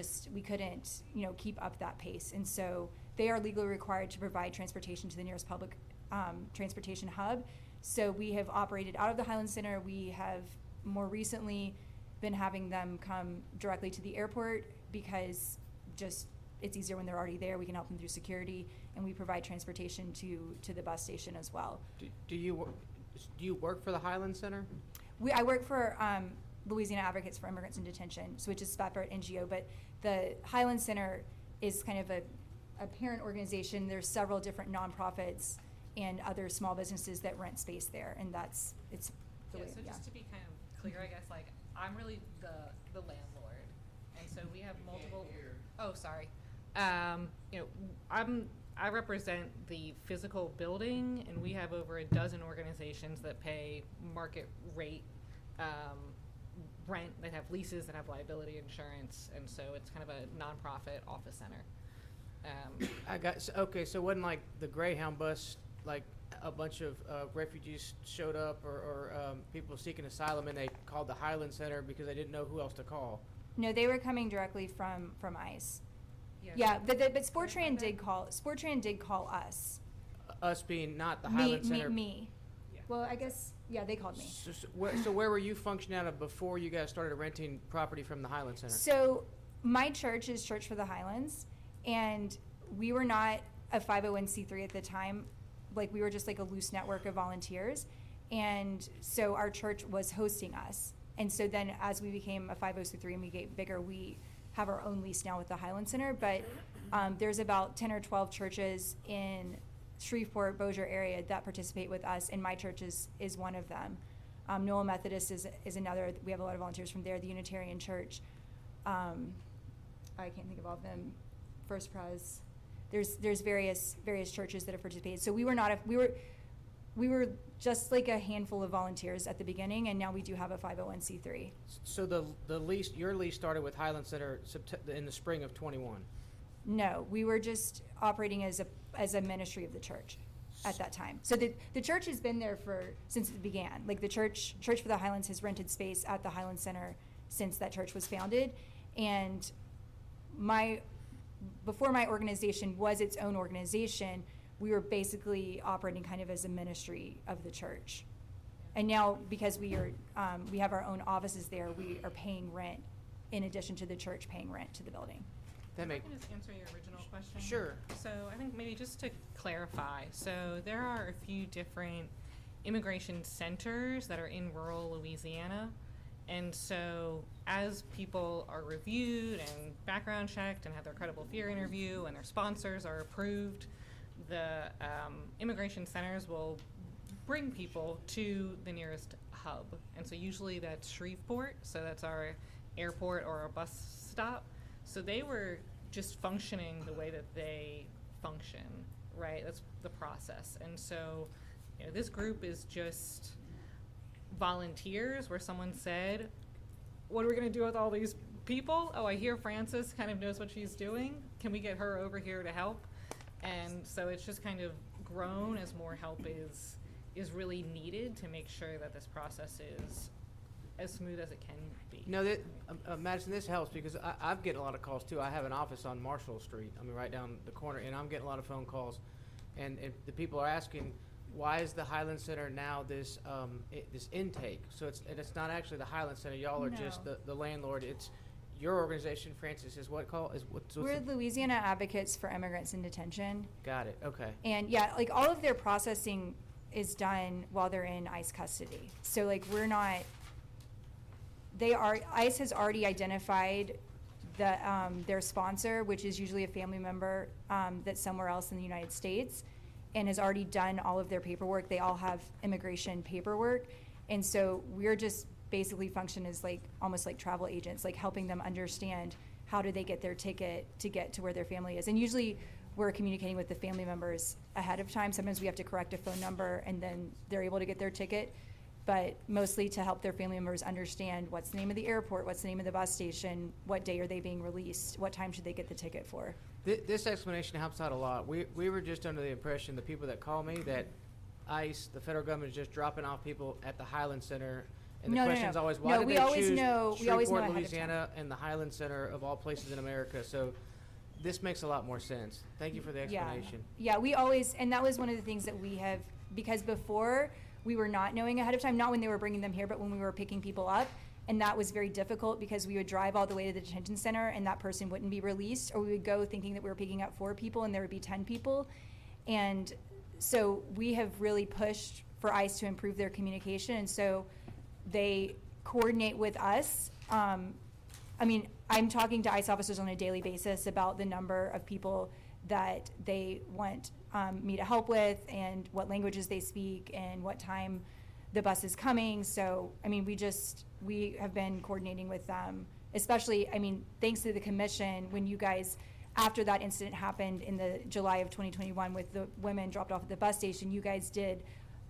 couldn't, keep up that pace. And so they are legally required to provide transportation to the nearest public transportation hub. So we have operated out of the Highland Center. We have more recently been having them come directly to the airport because it's easier when they're already there. We can help them through security, and we provide transportation to the bus station as well. Do you work for the Highland Center? I work for Louisiana Advocates for Immigrants in Detention, which is a separate NGO, but the Highland Center is kind of a parent organization. There's several different nonprofits and other small businesses that rent space there, and it's the way. So just to be kind of clear, I guess, I'm really the landlord, and so we have multiple. Oh, sorry. I represent the physical building, and we have over a dozen organizations that pay market rate rent, that have leases, that have liability insurance, and so it's kind of a nonprofit office center. Okay, so it wasn't like the Greyhound bus, like a bunch of refugees showed up or people seeking asylum, and they called the Highland Center because they didn't know who else to call. No, they were coming directly from ICE. Yeah, but Sportran did call us. Us being not the Highland Center. Me. Yeah. Well, I guess, yeah, they called me. So where were you functioning out of before you guys started renting property from the Highland Center? So my church is Church for the Highlands, and we were not a 501c3 at the time. We were just like a loose network of volunteers, and so our church was hosting us. And so then as we became a 501c3 and we get bigger, we have our own lease now with the Highland Center. But there's about 10 or 12 churches in Shreveport, Bossier area that participate with us, and my church is one of them. Noel Methodist is another. We have a lot of volunteers from there. The Unitarian Church, I can't think of all of them. First Pres. There's various churches that have participated. So we were just like a handful of volunteers at the beginning, and now we do have a 501c3. So your lease started with Highland Center in the spring of 21. No, we were just operating as a ministry of the church at that time. So the church has been there since it began. Like the Church for the Highlands has rented space at the Highland Center since that church was founded, and before my organization was its own organization, we were basically operating kind of as a ministry of the church. And now, because we have our own offices there, we are paying rent in addition to the church paying rent to the building. I can just answer your original question. Sure. So I think maybe just to clarify, so there are a few different immigration centers that are in rural Louisiana. And so as people are reviewed and background checked and have their credible fear interview and their sponsors are approved, the immigration centers will bring people to the nearest hub. And so usually that's Shreveport, so that's our airport or our bus stop. So they were just functioning the way that they function, right? That's the process. And so, this group is just volunteers where someone said, what are we going to do with all these people? Oh, I hear Frances kind of knows what she's doing. Can we get her over here to help? And so it's just kind of grown as more help is is really needed to make sure that this process is as smooth as it can be. No, that, Madison, this helps because I'm getting a lot of calls too. I have an office on Marshall Street, I mean, right down the corner, and I'm getting a lot of phone calls. And the people are asking, why is the Highland Center now this this intake? So it's not actually the Highland Center. Y'all are just the landlord. It's your organization, Francis, is what called? We're Louisiana Advocates for Immigrants in Detention. Got it, okay. And yeah, like all of their processing is done while they're in ICE custody. So like we're not, ICE has already identified their sponsor, which is usually a family member that's somewhere else in the United States, and has already done all of their paperwork. They all have immigration paperwork. And so we're just basically function as like almost like travel agents, like helping them understand how do they get their ticket to get to where their family is. And usually we're communicating with the family members ahead of time. Sometimes we have to correct a phone number and then they're able to get their ticket. But mostly to help their family members understand what's the name of the airport, what's the name of the bus station, what day are they being released, what time should they get the ticket for. This explanation helps out a lot. We were just under the impression, the people that call me, that ICE, the federal government, is just dropping off people at the Highland Center. And the question's always, why did they choose Shreveport, Louisiana, and the Highland Center of all places in America? So this makes a lot more sense. Thank you for the explanation. Yeah, we always, and that was one of the things that we have, because before, we were not knowing ahead of time, not when they were bringing them here, but when we were picking people up. And that was very difficult because we would drive all the way to the detention center and that person wouldn't be released, or we would go thinking that we were picking up 4 people and there would be 10 people. And so we have really pushed for ICE to improve their communication. And so they coordinate with us. I mean, I'm talking to ICE officers on a daily basis about the number of people that they want me to help with and what languages they speak and what time the bus is coming. So, I mean, we have been coordinating with them, especially, I mean, thanks to the commission, when you guys, after that incident happened in the July of 2021 with the women dropped off at the bus station, you guys did,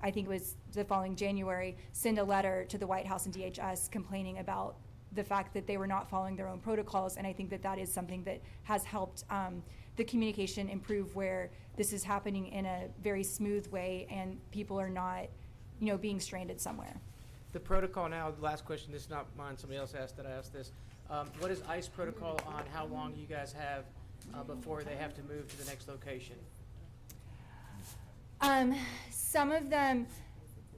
I think it was the following January, send a letter to the White House and DHS complaining about the fact that they were not following their own protocols. And I think that that is something that has helped the communication improve, where this is happening in a very smooth way and people are not, being stranded somewhere. The protocol now, the last question, this is not mine, somebody else asked that I asked this. What is ICE protocol on how long you guys have before they have to move to the next location? Some of them,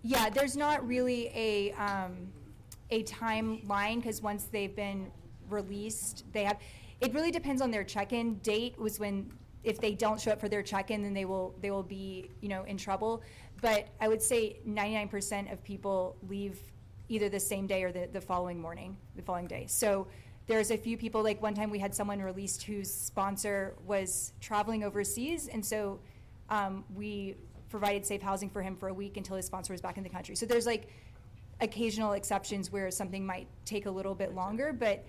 there's not really a timeline, because once they've been released, it really depends on their check-in date. Was when, if they don't show up for their check-in, then they will be, in trouble. But I would say 99% of people leave either the same day or the following day. So there's a few people, like one time we had someone released whose sponsor was traveling overseas, and so we provided safe housing for him for a week until his sponsor was back in the country. So there's like occasional exceptions where something might take a little bit longer, but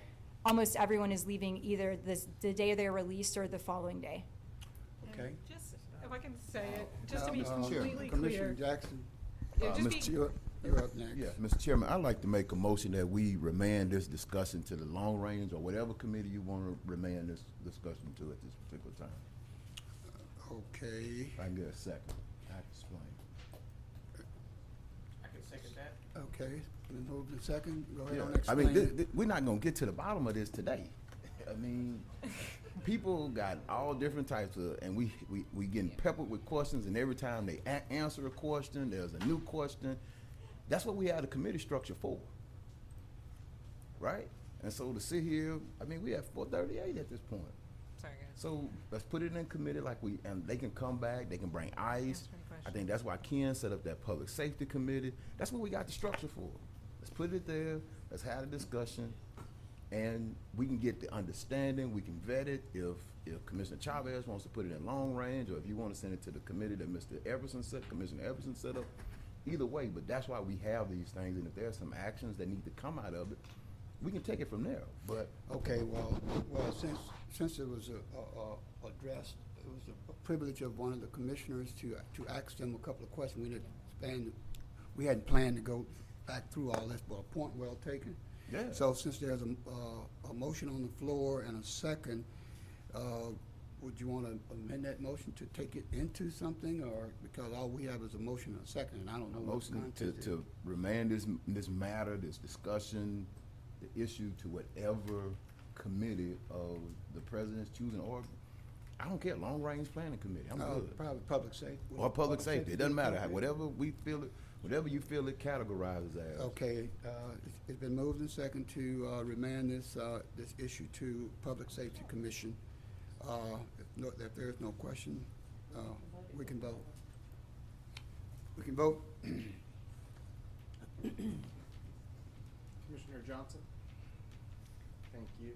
almost everyone is leaving either the day they're released or the following day. Okay. Just, if I can say it, just to be Chairman, completely Commissioner clear. Jackson, Just you're up next. Yeah, Mr. Chairman, I'd like to make a motion that we remand this discussion to the long range or whatever committee you want to remand this discussion to at this particular time. Okay. If I can get a second, I have to explain. I can second that. Okay, been moved in second. Go ahead Yeah, on I explain. mean, we're not gonna get to the bottom of this today. I mean, people got all different types of, and we getting peppered with questions, and every time they answer a question, there's a new question. That's what we have the committee structure for, right? And so to sit here, I mean, we have 438 at this point. Sorry, guys. So let's put it in committee and they can come back, they can bring ICE. I think that's why Ken set up that public safety committee. That's what we got the structure for. Let's put it there, let's have a discussion, and we can get the understanding, we can vet it. If Commissioner Chavez wants to put it in long range, or if you want to send it to the committee that Commissioner Everson set up, either way, but that's why we have these things, and if there's some actions that need to come out of it, we can take it from there. But Okay, well, since it was addressed, it was a privilege of one of the commissioners to ask them a couple of questions. We hadn't planned to go back through all this, but a point well taken. Yeah. So since there's a motion on the floor and a second, would you want to amend that motion to take it into something, or because all we have is a motion and a second, and I don't know what the Motion content is? to remand this matter, this discussion, the issue to whatever committee of the president's choosing, or, I don't care, long-range planning committee, I'm good. Probably public safety. Or public safety, it doesn't matter, Okay. whatever we feel it, whatever you feel it categorizes as. Okay, it's been moved and second to remand this issue to Public Safety Commission. If there is no question, we can vote. We can vote. Commissioner Johnson? Thank you.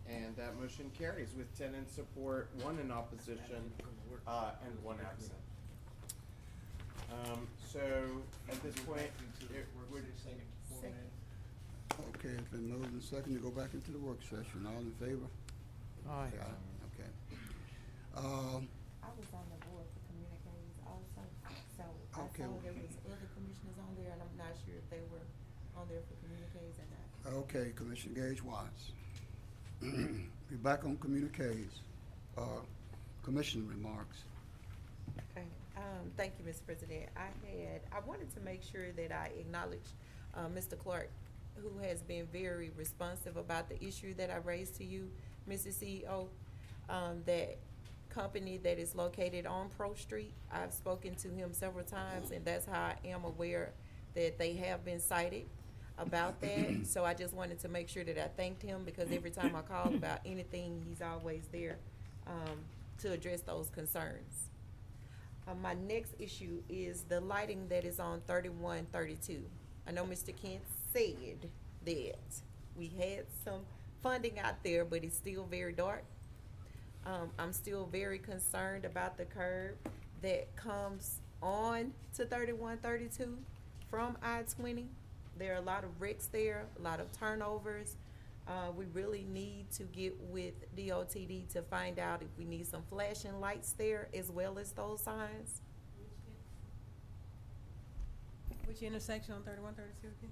And that motion carries with 10 in support, 1 in opposition, and 1 absent. So at this point, we're Okay, it's been moved and second to go back into the work session. All in favor? Aye. Say aye. Okay. I was on the board for communications also, so I Okay. saw there was other commissioners on there, and I'm not sure if they were on there for communiques or not. Okay, Commissioner Gage Watts. We're back on communiques. Commission remarks. Okay, thank you, Mr. President. I wanted to make sure that I acknowledge, Mr. Clark, who has been very responsive about the issue that I raised to you, Mrs. CEO. That company that is located on Pro Street, I've spoken to him several times, and that's how I am aware that they have been cited about that. So I just wanted to make sure that I thanked him, because every time I call about anything, he's always there to address those concerns. My next issue is the lighting that is on 3132. I know Mr. Kent said that we had some funding out there, but it's still very dark. I'm still very concerned about the curb that comes on to 3132 from I-20. There are a lot of wrecks there, a lot of turnovers. We really need to get with DOTD to find out if we need some flashing lights there as well as those signs. Which intersection on 3132 again?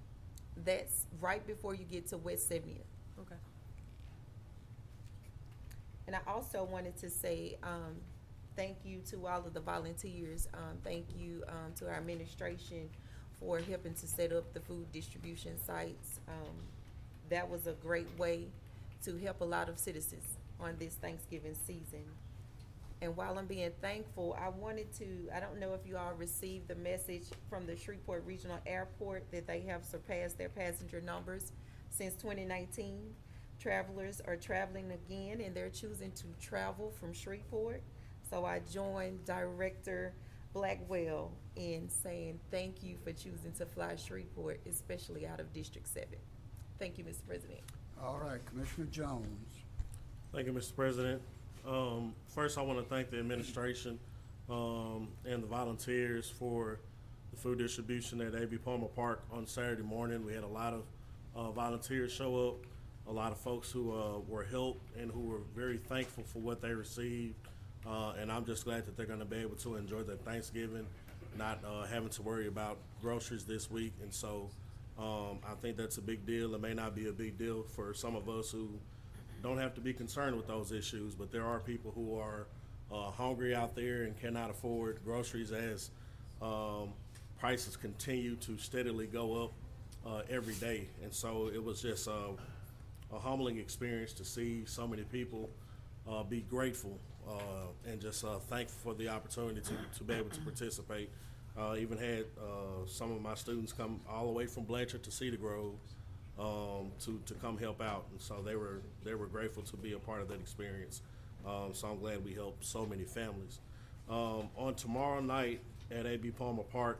That's right before you get to West 70th. Okay. And I also wanted to say, thank you to all of the volunteers. Thank you, to our administration for helping to set up the food distribution sites. That was a great way to help a lot of citizens on this Thanksgiving season. And while I'm being thankful, I don't know if you all received the message from the Shreveport Regional Airport that they have surpassed their passenger numbers since 2019. Travelers are traveling again, and they're choosing to travel from Shreveport. So I joined Director Blackwell in saying thank you for choosing to fly Shreveport, especially out of District 7. Thank you, Mr. President. All right, Commissioner Jones. Thank you, Mr. President. First, I want to thank the administration and the volunteers for the food distribution at A.B. Palmer Park on Saturday morning. We had a lot of volunteers show up, a lot of folks who were helped and who were very thankful for what they received. And I'm just glad that they're going to be able to enjoy their Thanksgiving, not having to worry about groceries this week. And so I think that's a big deal. It may not be a big deal for some of us who don't have to be concerned with those issues, but there are people who are hungry out there and cannot afford groceries as prices continue to steadily go up every day. And so it was just a humbling experience to see so many people be grateful and just thankful for the opportunity to be able to participate. Even had some of my students come all the way from Blanchard to Cedar Grove to come help out, and so they were grateful to be a part of that experience. So I'm glad we helped so many families. On tomorrow night at A.B. Palmer Park,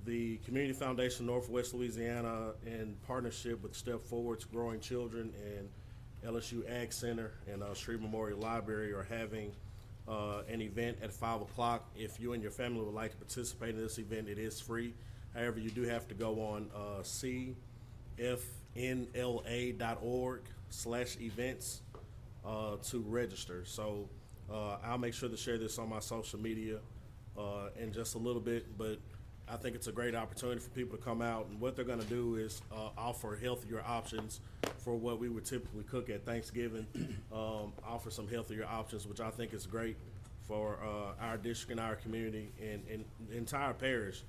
the Community Foundation Northwest Louisiana, in partnership with Step Forward's Growing Children and LSU Ag Center and Street Memorial Library, are having an event at 5 o'clock. If you and your family would like to participate in this event, it is free. However, you do have to go on cfnla.org/events to register. So I'll make sure to share this on my social media in just a little bit, but I think it's a great opportunity for people to come out. And what they're going to do is offer healthier options for what we would typically cook at Thanksgiving, offer some healthier options, which I think is great for our district and our community and the entire parish,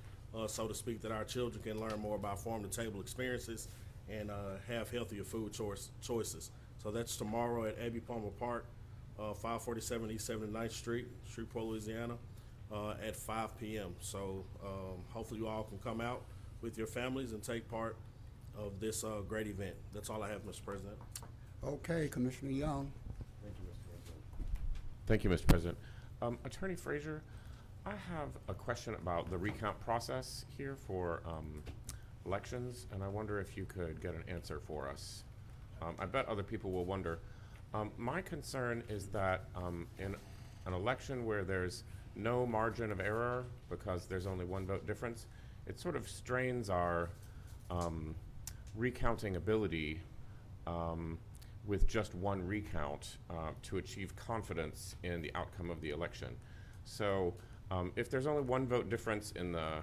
so to speak, that our children can learn more about farm-to-table experiences and have healthier food choices. So that's tomorrow at Abbey Palmer Park, 547 East 79th Street, Shreveport, Louisiana, at 5 p.m. So hopefully you all can come out with your families and take part of this great event. That's all I have, Mr. President. Okay, Commissioner Young. Thank you, Mr. President. Attorney Frazier, I have a question about the recount process here for elections, and I wonder if you could get an answer for us. I bet other people will wonder. My concern is that in an election where there's no margin of error because there's only one vote difference, it sort of strains our recounting ability with just one recount to achieve confidence in the outcome of the election. So if there's only one vote difference in the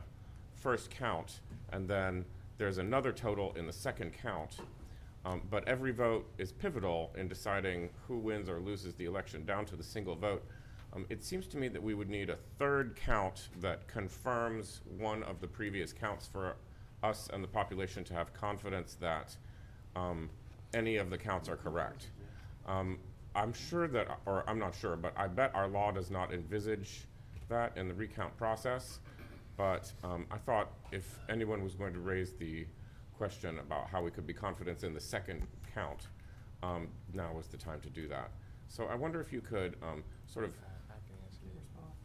first count and then there's another total in the second count, but every vote is pivotal in deciding who wins or loses the election down to the single vote, it seems to me that we would need a third count that confirms one of the previous counts for us and the population to have confidence that any of the counts are correct. I'm sure that, or I'm not sure, but I bet our law does not envisage that in the recount process. But I thought if anyone was going to raise the question about how we could be confident in the second count, now was the time to do that. So I wonder if you could sort of.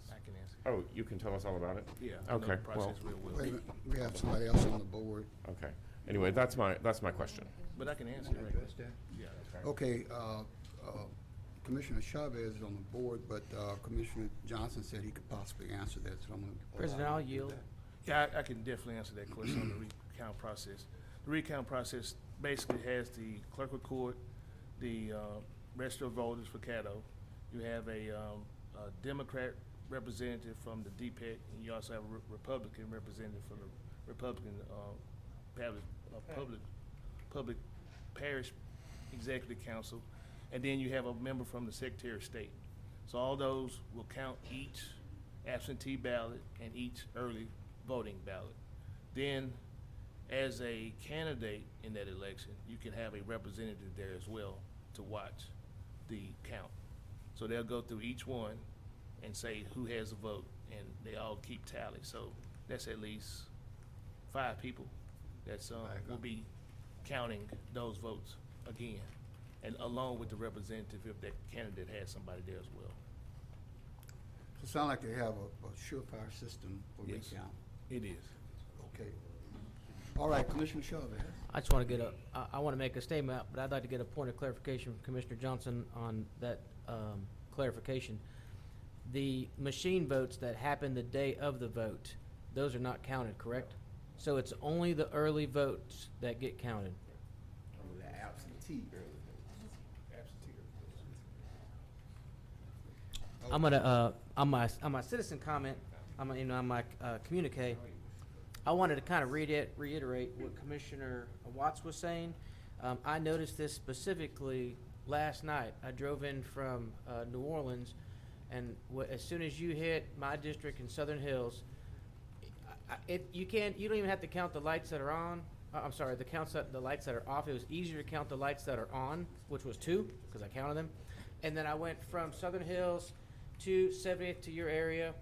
I can answer. Oh, you can tell us all about it? Yeah. I know Okay. the process real well. Wait a minute, we have somebody else on the board. Okay. Anyway, that's my question. But I can answer it right now. Yeah. Okay, Commissioner Chavez is on the board, but Commissioner Johnson said he could possibly answer that, so I'm going to. President, I'll yield. Yeah, I can definitely answer that question on the recount process. The recount process basically has the clerk of court, the register of voters for Caddo. You have a Democrat representative from the DPEC, and you also have a Republican representative from the Republican public parish executive council, and then you have a member from the Secretary of State. So all those will count each absentee ballot and each early voting ballot. Then, as a candidate in that election, you can have a representative there as well to watch the count. So they'll go through each one and say who has a vote, and they all keep tally. So that's at least 5 people that's will be counting those votes again, and along with the representative if that candidate has somebody there as well. So it sounds like they have a surefire system for Yes. recount. It is. Okay. All right, Commissioner Chavez. I just want to get I want to make a statement, but I'd like to get a point of clarification from Commissioner Johnson on that clarification. The machine votes that happen the day of the vote, those are not counted, correct? So it's only the early votes that get counted. The absentee early. I'm gonna on my citizen comment, on my communique, I wanted to kind of reiterate what Commissioner Watts was saying. I noticed this specifically last night. I drove in from New Orleans, and as soon as you hit my district in Southern Hills, you don't even have to count the lights that are on. I'm sorry, the lights that are off. It was easier to count the lights that are on, which was 2, because I counted them. And then I went from Southern Hills to 70th to your area,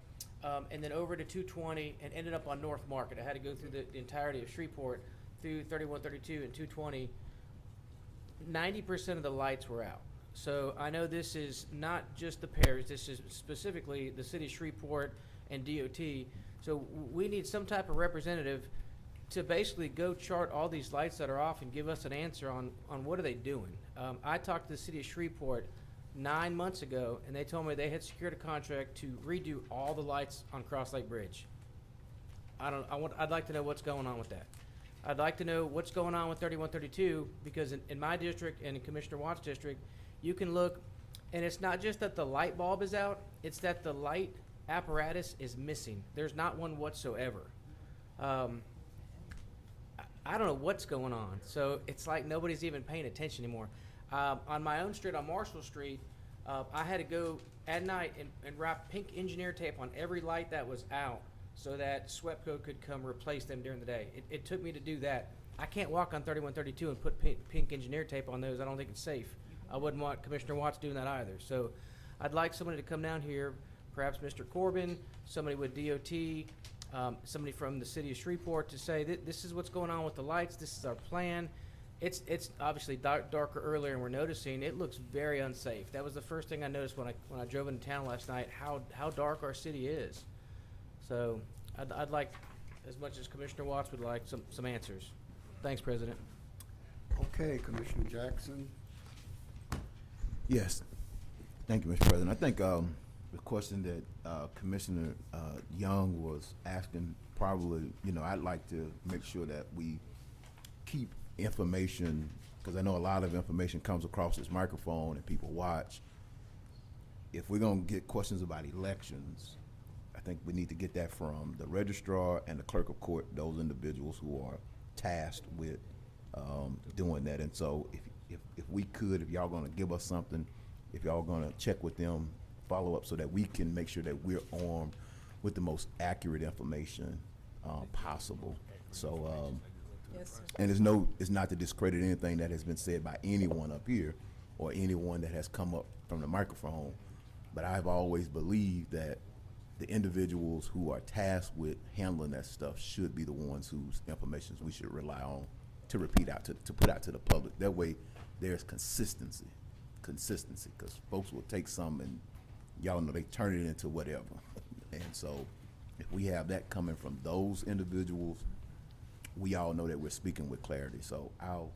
and then over to 220 and ended up on North Market. I had to go through the entirety of Shreveport through 3132 and 220. 90% of the lights were out. So I know this is not just the parish, this is specifically the city of Shreveport and DOT. So we need some type of representative to basically go chart all these lights that are off and give us an answer on what are they doing. I talked to the city of Shreveport 9 months ago, and they told me they had secured a contract to redo all the lights on Cross Lake Bridge. I'd like to know what's going on with that. I'd like to know what's going on with 3132, because in my district and in Commissioner Watt's district, you can look, and it's not just that the light bulb is out, it's that the light apparatus is missing. There's not one whatsoever. I don't know what's going on. So it's like nobody's even paying attention anymore. On my own street, on Marshall Street, I had to go at night and wrap pink engineer tape on every light that was out so that SWEPCO could come replace them during the day. It took me to do that. I can't walk on 3132 and put pink engineer tape on those. I don't think it's safe. I wouldn't want Commissioner Watts doing that either. So I'd like somebody to come down here, perhaps Mr. Corbin, somebody with DOT, somebody from the city of Shreveport, to say that this is what's going on with the lights. This is our plan. It's obviously darker earlier, and we're noticing it looks very unsafe. That was the first thing I noticed when I drove into town last night, how dark our city is. So I'd like, as much as Commissioner Watts would like, some answers. Thanks, President. Okay, Commissioner Jackson. Yes. Thank you, Mr. President. I think the question that Commissioner Young was asking, probably, I'd like to make sure that we keep information, because I know a lot of information comes across this microphone and people watch. If we're going to get questions about elections, I think we need to get that from the registrar and the clerk of court, those individuals who are tasked with doing that. And so if we could, if y'all going to give us something, if y'all going to check with them, follow up, so that we can make sure that we're armed with the most accurate information possible. So, Yes, sir. and it's not to discredit anything that has been said by anyone up here or anyone that has come up from the microphone, but I've always believed that the individuals who are tasked with handling that stuff should be the ones whose information we should rely on to put out to the public. That way there's consistency, because folks will take some and y'all know they turn it into whatever. And so if we have that coming from those individuals, we all know that we're speaking with clarity. So I'll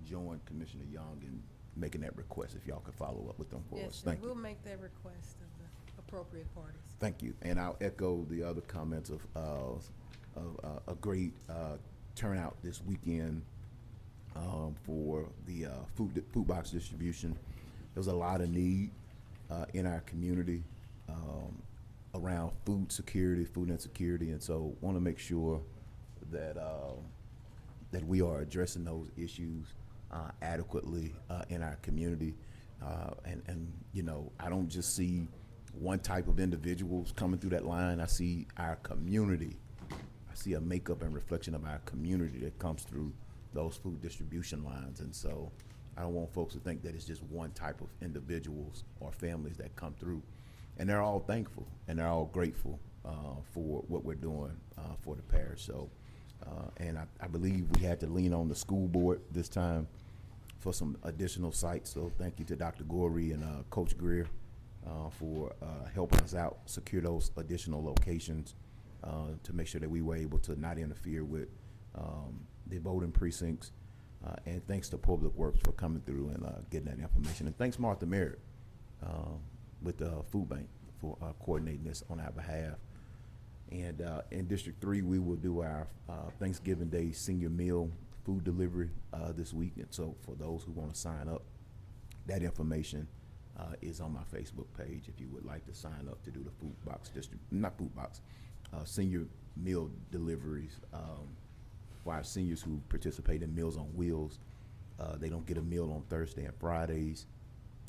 join Commissioner Young in making that request, if y'all could follow up with them for us. Yes, sir. Thank you. We'll make that request of the appropriate parties. Thank you. And I'll echo the other comments of a great turnout this weekend for the food box distribution. There's a lot of need in our community around food insecurity, and so want to make sure that that we are addressing those issues adequately in our community. And I don't just see one type of individuals coming through that line. I see our community. I see a makeup and reflection of our community that comes through those food distribution lines. And so I don't want folks to think that it's just one type of individuals or families that come through. And they're all thankful and they're all grateful for what we're doing for the parish. So, and I believe we had to lean on the school board this time for some additional sites. So thank you to Dr. Gorey and Coach Greer for helping us out, secure those additional locations to make sure that we were able to not interfere with the voting precincts. And thanks to Public Works for coming through and getting that information. And thanks Martha Merritt with the food bank for coordinating this on our behalf. And in District 3, we will do our Thanksgiving Day senior meal food delivery this week. And so for those who want to sign up, that information is on my Facebook page if you would like to sign up to do the senior meal deliveries for our seniors who participate in Meals on Wheels. They don't get a meal on Thursday and Fridays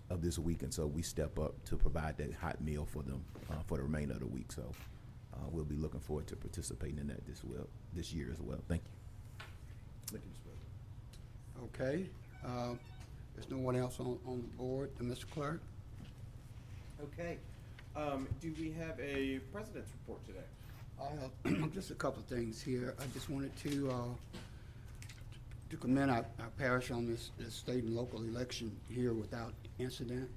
of this week, and so we step up to provide that hot meal for them for the remainder of the week. So we'll be looking forward to participating in that this year as well. Thank you. Thank you, Mr. President. Okay. There's no one else on the board. Mr. Clerk? Okay. Do we have a president's report today? I have just a couple of things here. I just wanted to commend our parish on this state and local election here without incident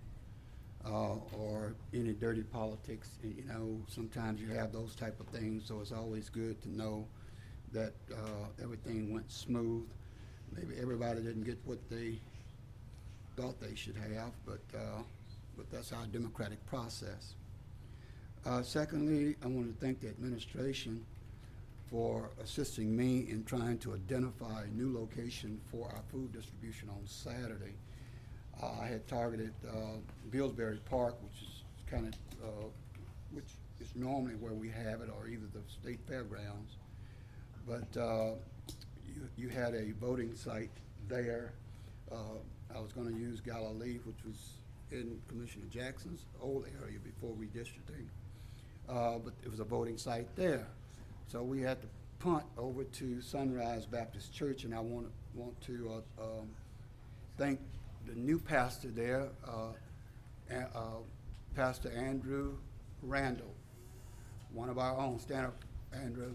or any dirty politics. And, sometimes you have those type of things, so it's always good to know that everything went smooth. Maybe everybody didn't get what they thought they should have, but that's our democratic process. Secondly, I want to thank the administration for assisting me in trying to identify a new location for our food distribution on Saturday. I had targeted Billsbury Park, which is normally where we have it, or either the state fairgrounds. But you had a voting site there. I was gonna use Galilee, which was in Commissioner Jackson's old area before redistricting. But it was a voting site there. So we had to punt over to Sunrise Baptist Church, and I want to thank the new pastor there, Pastor Andrew Randall, one of our own. Stand up, Andrew.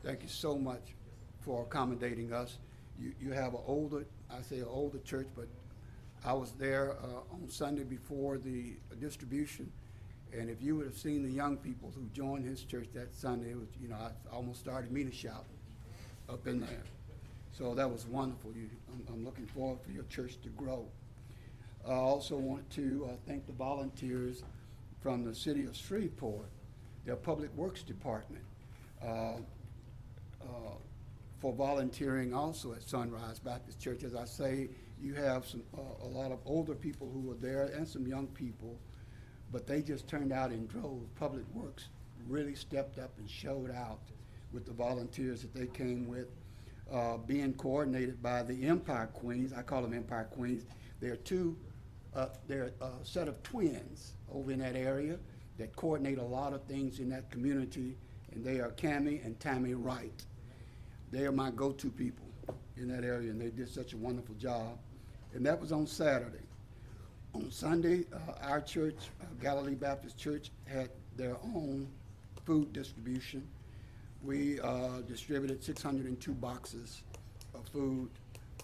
Thank you so much for accommodating us. You have an older, I say an older church, but I was there on Sunday before the distribution, and if you would have seen the young people who joined his church that Sunday, it was, I almost started me to shout up in there. So that was wonderful. I'm looking forward for your church to grow. I also want to thank the volunteers from the city of Shreveport, their Public Works Department, for volunteering also at Sunrise Baptist Church. As I say, you have a lot of older people who were there and some young people, but they just turned out in droves. Public Works really stepped up and showed out with the volunteers that they came with, being coordinated by the Empire Queens. I call them Empire Queens. They're a set of twins over in that area that coordinate a lot of things in that community, and they are Cammie and Tammy Wright. They are my go-to people in that area, and they did such a wonderful job. And that was on Saturday. On Sunday, our church, Galilee Baptist Church, had their own food distribution. We distributed 602 boxes of food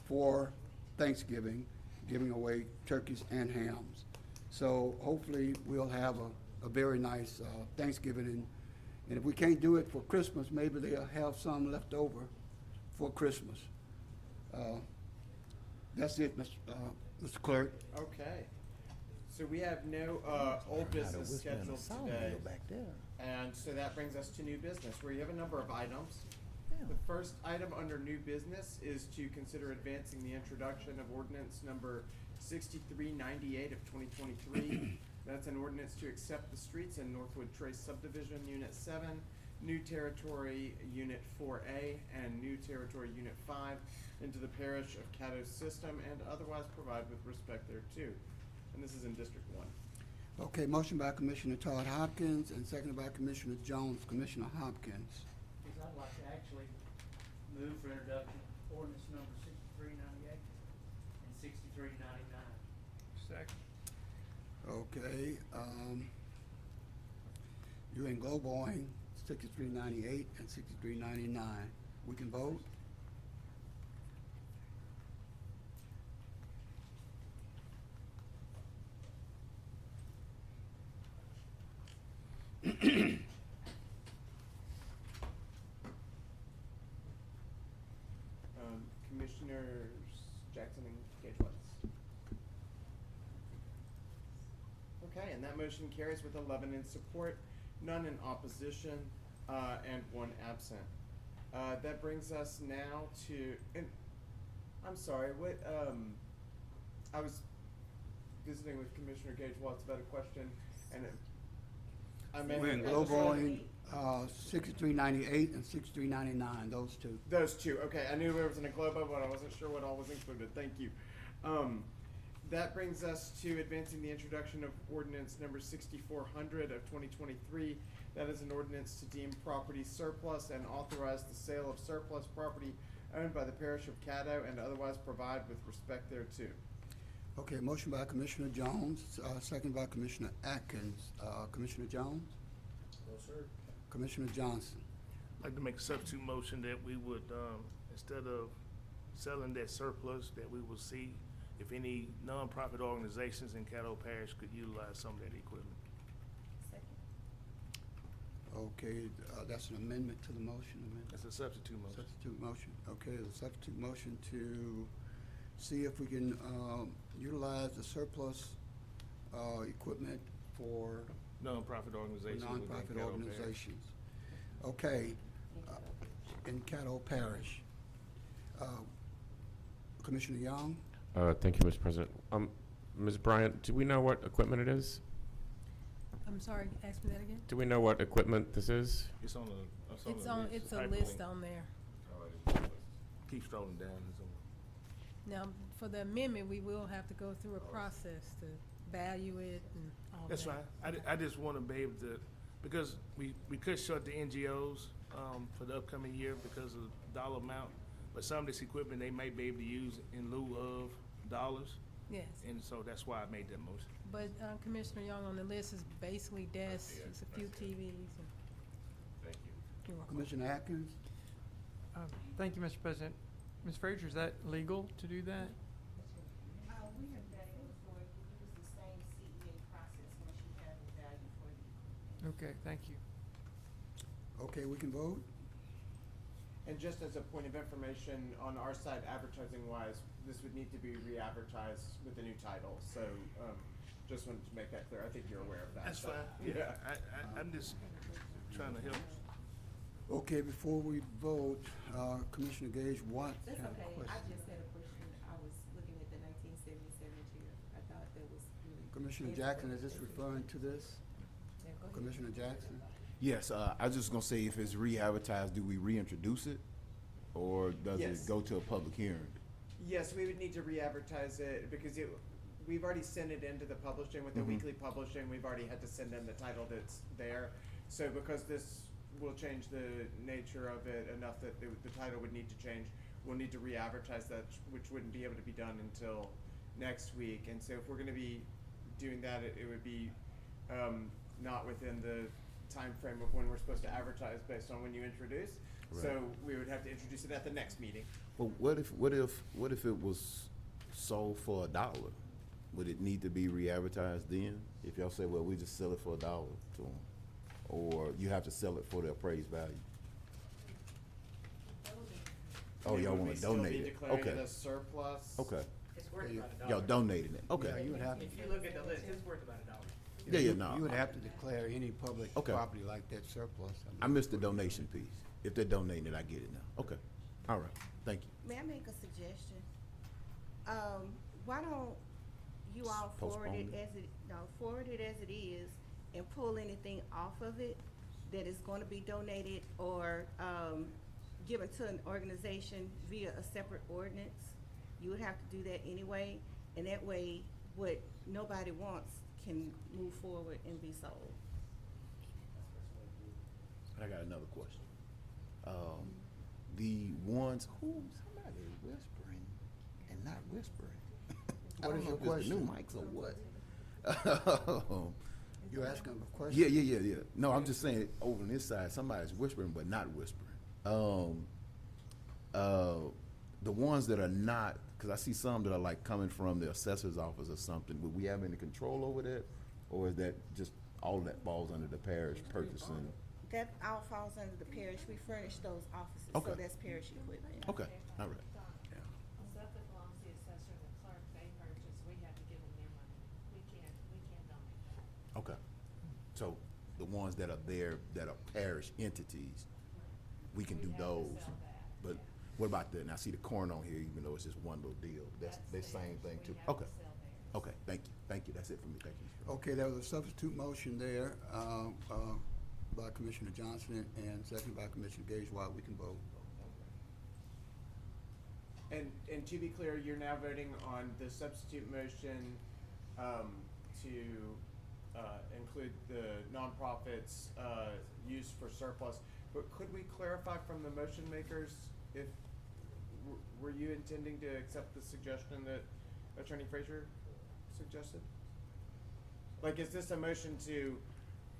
for Thanksgiving, giving away turkeys and hams. So hopefully we'll have a very nice Thanksgiving. And if we can't do it for Christmas, maybe they'll have some left over for Christmas. That's it, Mr. Clerk. Okay. So we have no old business scheduled today. And so that brings us to new business, where you have a number of items. The first item under new business is to consider advancing the introduction of ordinance number 6398 of 2023. That's an ordinance to accept the streets in Northwood Trace Subdivision Unit 7, New Territory Unit 4A, and New Territory Unit 5 into the Parish of Caddo system and otherwise provide with respect thereto. And this is in District 1. Okay, motion by Commissioner Todd Hopkins and seconded by Commissioner Jones. Commissioner Hopkins. I'd like to actually move for introduction ordinance number 6398 and 6399. Second. Okay, you and Globoing, 6398 and 6399. We can vote? Commissioners Jackson and Gage-Watts. Okay, and that motion carries with 11 in support, none in opposition, and 1 absent. That brings us now to, and I'm sorry, what, I was visiting with Commissioner Gage-Watts about a question, and I meant. We're in Globoing, 6398 and 6399, those two. Those two, okay. I knew there was in a Globo, but I wasn't sure what all was included. Thank you. That brings us to advancing the introduction of ordinance number 6400 of 2023. That is an ordinance to deem property surplus and authorize the sale of surplus property owned by the Parish of Caddo and otherwise provide with respect thereto. Okay, motion by Commissioner Jones, second by Commissioner Atkins. Commissioner Jones? No, sir. Commissioner Johnson? I'd like to make a substitute motion that we would, instead of selling that surplus, that we will see if any nonprofit organizations in Caddo Parish could utilize some of that equipment. Okay, that's an amendment to the motion. That's a substitute motion. Substitute motion. Okay, the substitute motion to see if we can utilize the surplus equipment for Nonprofit organizations. within nonprofit Caddo organizations. Okay, in Caddo Parish. Commissioner Young? Thank you, Mr. President. Ms. Bryant, do we know what equipment it is? I'm sorry, ask me that again? Do we know what equipment this is? It's on the It's a hyperlink. list on there. keep strolling down and so on. Now, for the amendment, we will have to go through a process to value it and all that. That's fine. I just want to be able to, because we could short the NGOs for the upcoming year because of the dollar amount, but some of this equipment they may be able to use in lieu of dollars, Yes, and so that's why I made that motion. but Commissioner Young, on the list is basically desks, Yeah, it's a few that's it. TVs. And Thank you. you're welcome. Commissioner Atkins? Thank you, Mr. President. Ms. Frazier, is that legal to do that? We have done it before, we use the same CEA process once you have the value for the Okay, thank you. Okay, we can vote? And just as a point of information, on our side, advertising-wise, this would need to be re-advertised with a new title. So, just wanted to make that clear. I think you're aware of that. That's so, fine. Yeah, I'm just trying to help. Okay, before we vote, Commissioner Gage, what? That's had a okay, I question. just had a question, I was looking at the 1977 tier, I thought that was really. Commissioner Jackson, is this referring to this? Yeah, go ahead. Commissioner Jackson? Yes, I was just gonna say, if it's re-advertised, do we reintroduce it? Or does Yes. it go to a public hearing? Yes, we would need to re-advertise it because we've already sent it into the publishing with the weekly publishing. We've already had to send in the title that's there. So because this will change the nature of it enough that the title would need to change, we'll need to re-advertise that, which wouldn't be able to be done until next week. And so if we're gonna be doing that, it would be not within the time frame of when we're supposed to advertise based on when you introduce. Right. So we would have to introduce it at the next meeting. Well, what if it was sold for $1? Would it need to be re-advertised then? If y'all say, well, we just sell it for $1 to them, or you have to sell it for the appraised value? Oh, y'all Would want we to still donate be it? declaring Okay, it as surplus? okay. It's worth about $1. Y'all donating it? Okay. Yeah, you would have to, If you look at the list, it's worth about $1. Yeah, no. you would have to declare any public Okay. property like that surplus. I missed the donation piece. If they're donating it, I get it now. Okay, all right, thank you. May I make a suggestion? Why don't you all forward it Postpone as forward it as it is and pull anything off of it that is gonna be donated or, given to an organization via a separate ordinance? You would have to do that anyway, and that way, what nobody wants can move forward and be sold. I got another question. The ones, somebody is whispering and not whispering. I What don't is know your if it's the new question? mics or what. You're asking a question? Yeah. No, I'm just saying, over on this side, somebody's whispering but not whispering. The ones that are not, because I see some that are like coming from the assessor's office or something, would we have any control over that? Or is that just all that falls under the parish purchasing? That all falls under the parish. We furnish those offices, so Okay. that's parish equipment. Okay, all right. Stuff that belongs to the assessor and the clerk, they purchase, we have to give them their money. We can't donate that. Okay. So the ones that are there, that are parish entities, we can do We have to those. sell that, But what about the, and I see the corn on here, even though it's just one little deal, that's the same thing too? We have to Okay, sell theirs. okay, thank you, that's it for me, thank you. Okay, there was a substitute motion there, by Commissioner Johnson and second by Commissioner Gage. While we can vote. And to be clear, you're now voting on the substitute motion to include the nonprofits used for surplus. But could we clarify from the motion makers if, were you intending to accept the suggestion that Attorney Frazier suggested? Like, is this a motion to?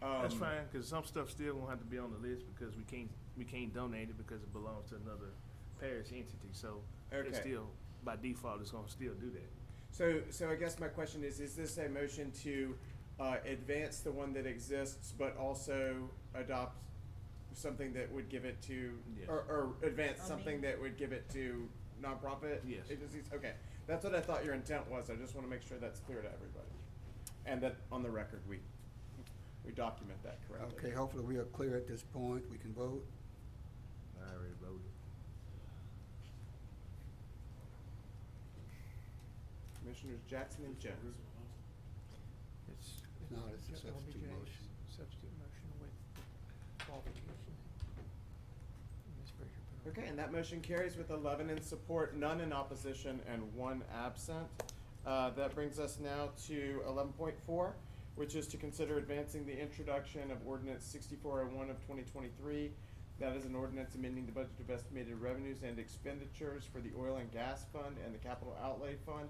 That's fine, because some stuff still won't have to be on the list because we can't donate it because it belongs to another parish entity. So it's Okay. still, by default, it's gonna still do that. So I guess my question is this a motion to advance the one that exists, but also adopt something that would give it to, Yes. or advance something that would give it to nonprofit Yes. agencies? Okay, that's what I thought your intent was. I just want to make sure that's clear to everybody. And that on the record, we document that correctly. Okay, hopefully we are clear at this point. We can vote. I already voted. Commissioners Jackson and Jones. It's No, it's a got LBJ's substitute motion. Substitute motion with qualification. Ms. Frazier put on. Okay, and that motion carries with 11 in support, none in opposition, and 1 absent. That brings us now to 11.4, which is to consider advancing the introduction of Ordinance 6401 of 2023. That is an ordinance amending the budget of estimated revenues and expenditures for the Oil and Gas Fund and the Capital Outlay Fund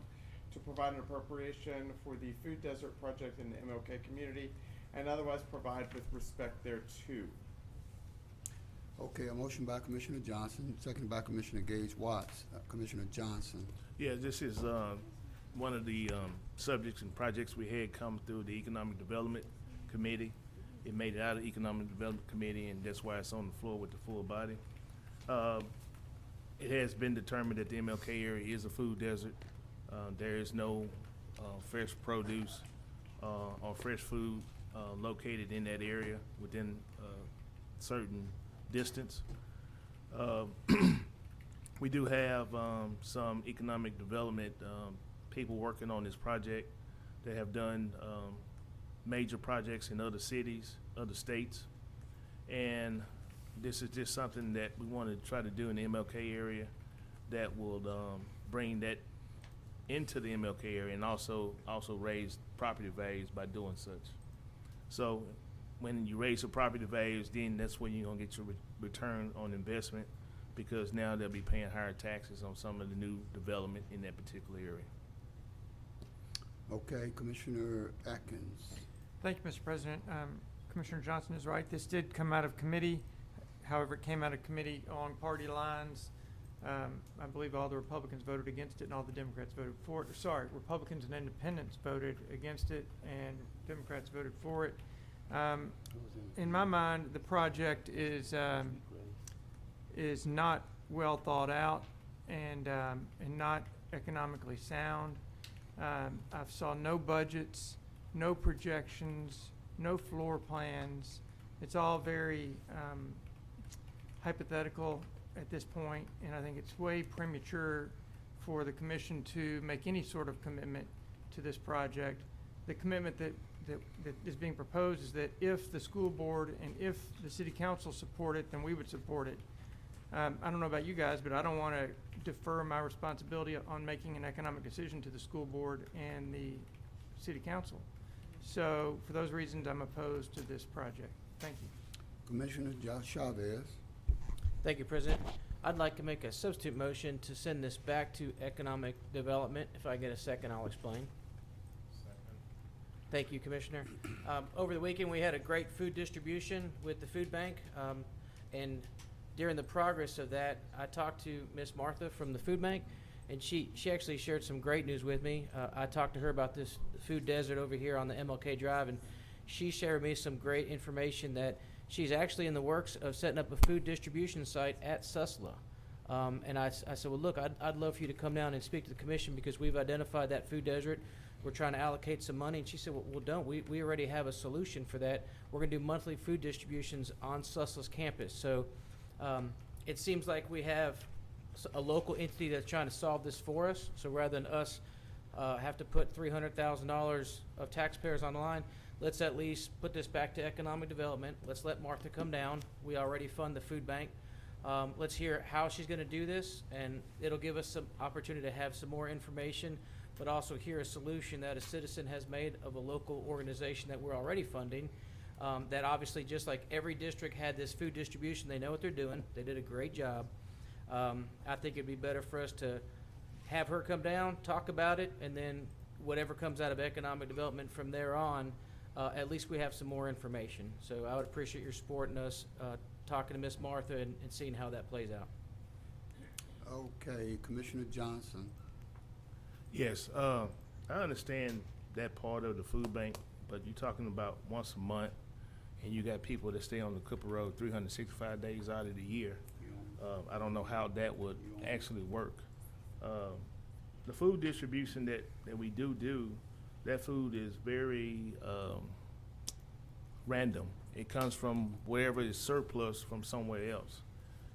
to provide an appropriation for the Food Desert Project in the MLK community and otherwise provide with respect thereto. Okay, a motion by Commissioner Johnson, seconded by Commissioner Gage Watts. Commissioner Johnson. Yeah, this is one of the subjects and projects we had come through the Economic Development Committee. It made it out of the Economic Development Committee, and that's why it's on the floor with the full body. It has been determined that the MLK area is a food desert. There is no fresh produce or fresh food located in that area within a certain distance. We do have some economic development people working on this project that have done major projects in other cities, other states, and this is just something that we want to try to do in the MLK area that will bring that into the MLK area and also raise property values by doing such. So when you raise the property values, then that's when you're gonna get your return on investment, because now they'll be paying higher taxes on some of the new development in that particular area. Okay, Commissioner Atkins. Thank you, Mr. President. Commissioner Johnson is right. This did come out of committee. However, it came out of committee along party lines. I believe all the Republicans voted against it and all the Democrats voted for it. Sorry, Republicans and independents voted against it and Democrats voted for it. In my mind, the project is not well thought out and not economically sound. I've saw no budgets, no projections, no floor plans. It's all very hypothetical at this point, and I think it's way premature for the commission to make any sort of commitment to this project. The commitment that is being proposed is that if the school board and if the city council support it, then we would support it. I don't know about you guys, but I don't want to defer my responsibility on making an economic decision to the school board and the city council. So for those reasons, I'm opposed to this project. Thank you. Commissioner Chavez. Thank you, President. I'd like to make a substitute motion to send this back to economic development. If I get a second, I'll explain. Thank you, Commissioner. Over the weekend, we had a great food distribution with the food bank, and during the progress of that, I talked to Miss Martha from the food bank, and she actually shared some great news with me. I talked to her about this food desert over here on the MLK Drive, and she shared with me some great information that she's actually in the works of setting up a food distribution site at Susla. And I said, well, look, I'd love for you to come down and speak to the commission because we've identified that food desert. We're trying to allocate some money. And she said, well, don't. We already have a solution for that. We're going to do monthly food distributions on Susla's campus. So it seems like we have a local entity that's trying to solve this for us. So rather than us have to put $300,000 of taxpayers on the line, let's at least put this back to economic development. Let's let Martha come down. We already fund the food bank. Let's hear how she's going to do this, and it'll give us some opportunity to have some more information, but also hear a solution that a citizen has made of a local organization that we're already funding. That obviously, just like every district had this food distribution, they know what they're doing. They did a great job. I think it'd be better for us to have her come down, talk about it, and then whatever comes out of economic development from there on, at least we have some more information. So I would appreciate your support in us talking to Miss Martha and seeing how that plays out. Okay, Commissioner Johnson. Yes, I understand that part of the food bank, but you're talking about once a month, and you got people that stay on the Cooper Road 365 days out of the year. I don't know how that would actually work. The food distribution that we do, that food is very random. It comes from wherever is surplus from somewhere else.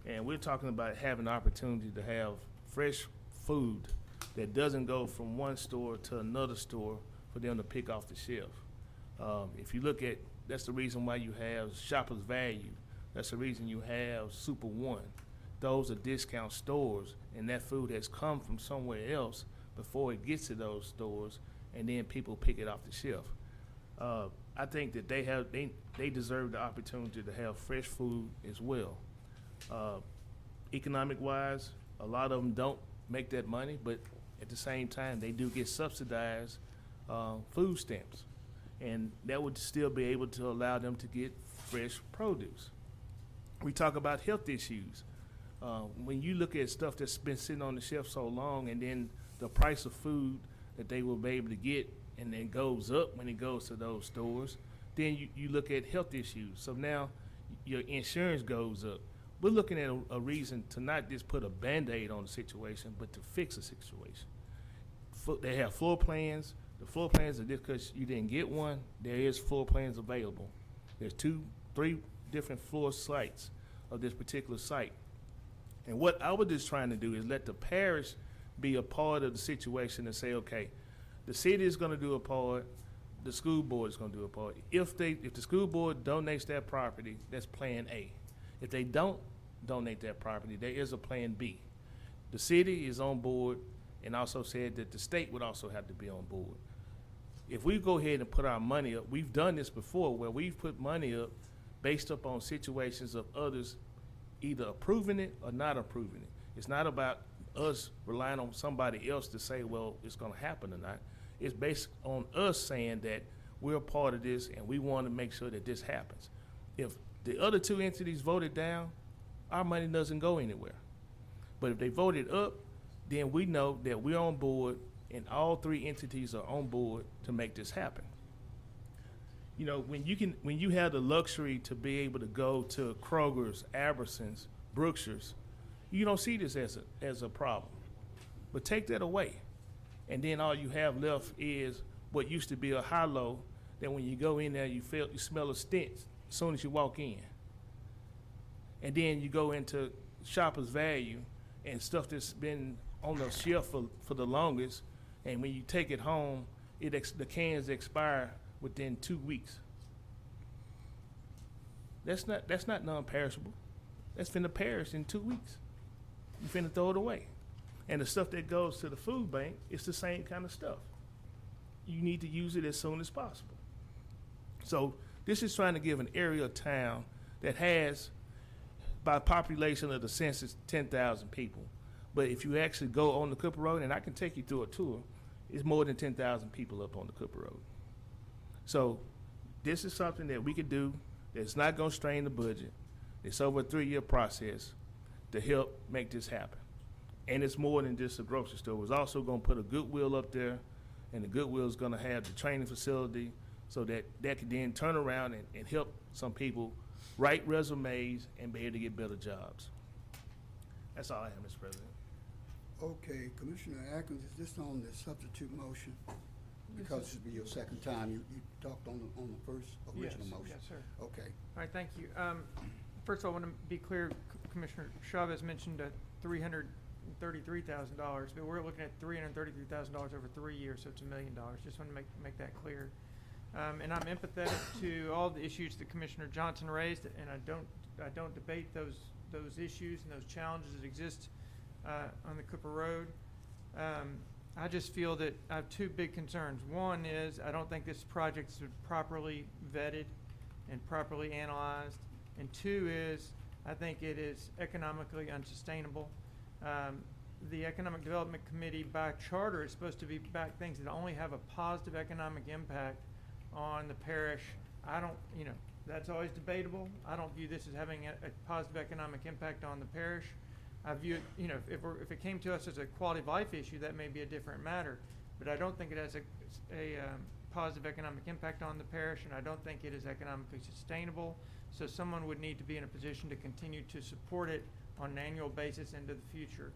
And we're talking about having the opportunity to have fresh food that doesn't go from one store to another store for them to pick off the shelf. If you look at, that's the reason why you have Shoppers Value. That's the reason you have Super One. those are discount stores, and that food has come from somewhere else before it gets to those stores, and then people pick it off the shelf. I think that they deserve the opportunity to have fresh food as well. Economic wise, a lot of them don't make that money, but at the same time, they do get subsidized food stamps, and that would still be able to allow them to get fresh produce. We talk about health issues. When you look at stuff that's been sitting on the shelf so long, and then the price of food that they will be able to get, and then goes up when it goes to those stores, then you look at health issues. So now your insurance goes up. We're looking at a reason to not just put a Band-Aid on the situation, but to fix the situation. They have floor plans. The floor plans are just because you didn't get one, there is floor plans available. There's 2-3 different floor sites of this particular site. And what I was just trying to do is let the parish be a part of the situation and say, okay, the city is going to do a part, the school board is going to do a part. If the school board donates that property, that's plan A. If they don't donate that property, there is a plan B. The city is on board and also said that the state would also have to be on board. If we go ahead and put our money up, we've done this before where we've put money up based upon situations of others either approving it or not approving it. It's not about us relying on somebody else to say, well, it's going to happen or not. It's based on us saying that we're a part of this and we want to make sure that this happens. If the other two entities voted down, our money doesn't go anywhere. But if they voted up, then we know that we're on board and all three entities are on board to make this happen. You know, when you have the luxury to be able to go to Kroger's, Albertsons, Brookshire's, you don't see this as a problem. But take that away, and then all you have left is what used to be a high-low that when you go in there, you smell a stench as soon as you walk in. And then you go into Shoppers Value and stuff that's been on the shelf for the longest, and when you take it home, the cans expire within 2 weeks. That's not non-perishable. That's finna perish in 2 weeks. You finna throw it away. And the stuff that goes to the food bank, it's the same kind of stuff. You need to use it as soon as possible. So this is trying to give an area of town that has, by population of the census, 10,000 people. But if you actually go on the Cooper Road, and I can take you through a tour, it's more than 10,000 people up on the Cooper Road. So this is something that we could do that's not gonna strain the budget. It's over a 3-year process to help make this happen. And it's more than just a grocery store. It's also gonna put a Goodwill up there, and the Goodwill is gonna have the training facility so that can then turn around and help some people write resumes and be able to get better jobs. That's all I have, Mr. President. Okay, Commissioner Atkins, is this on the substitute motion? Because this will be your second time. You talked on the first original motion. Yes, sir. Okay. All right, thank you. First of all, I want to be clear, Commissioner Chavez mentioned $333,000, but we're looking at $333,000 over 3 years, so it's $1 million. Just want to make that clear. And I'm empathetic to all the issues that Commissioner Johnson raised, and I don't debate those issues and those challenges that exist on the Cooper Road. I just feel that I have two big concerns. One is I don't think this project is properly vetted and properly analyzed. And two is I think it is economically unsustainable. The Economic Development Committee by charter is supposed to be back things that only have a positive economic impact on the parish. That's always debatable. I don't view this as having a positive economic impact on the parish. I view it, if it came to us as a quality of life issue, that may be a different matter. But I don't think it has a positive economic impact on the parish, and I don't think it is economically sustainable. So someone would need to be in a position to continue to support it on an annual basis into the future.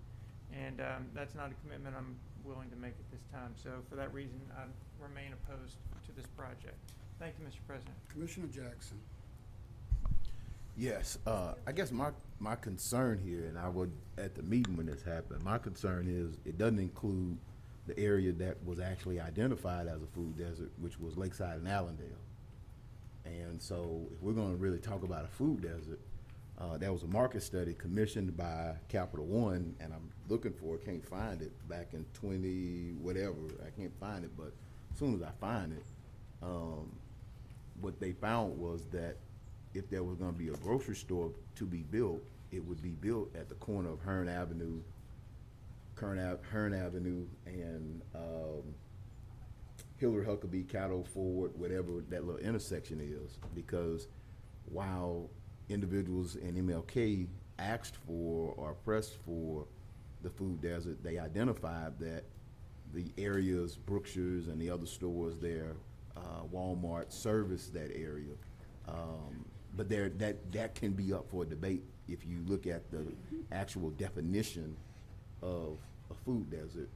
And that's not a commitment I'm willing to make at this time. So for that reason, I remain opposed to this project. Thank you, Mr. President. Commissioner Jackson. Yes, I guess my concern here, and I would, at the meeting when this happened, my concern is it doesn't include the area that was actually identified as a food desert, which was Lakeside and Allendale. And so if we're gonna really talk about a food desert, There was a market study commissioned by Capital One, and I'm looking for it, can't find it, back in 20 whatever. I can't find it, but as soon as I find it, what they found was that if there was going to be a grocery store to be built, it would be built at the corner of Hearn Avenue, and Hillary Huckabee, Caddo Ford, whatever that little intersection is. Because while individuals in MLK asked for or pressed for the food desert, they identified that the areas, Brookshire's and the other stores there, Walmart, service that area. But that can be up for debate if you look at the actual definition of a food desert.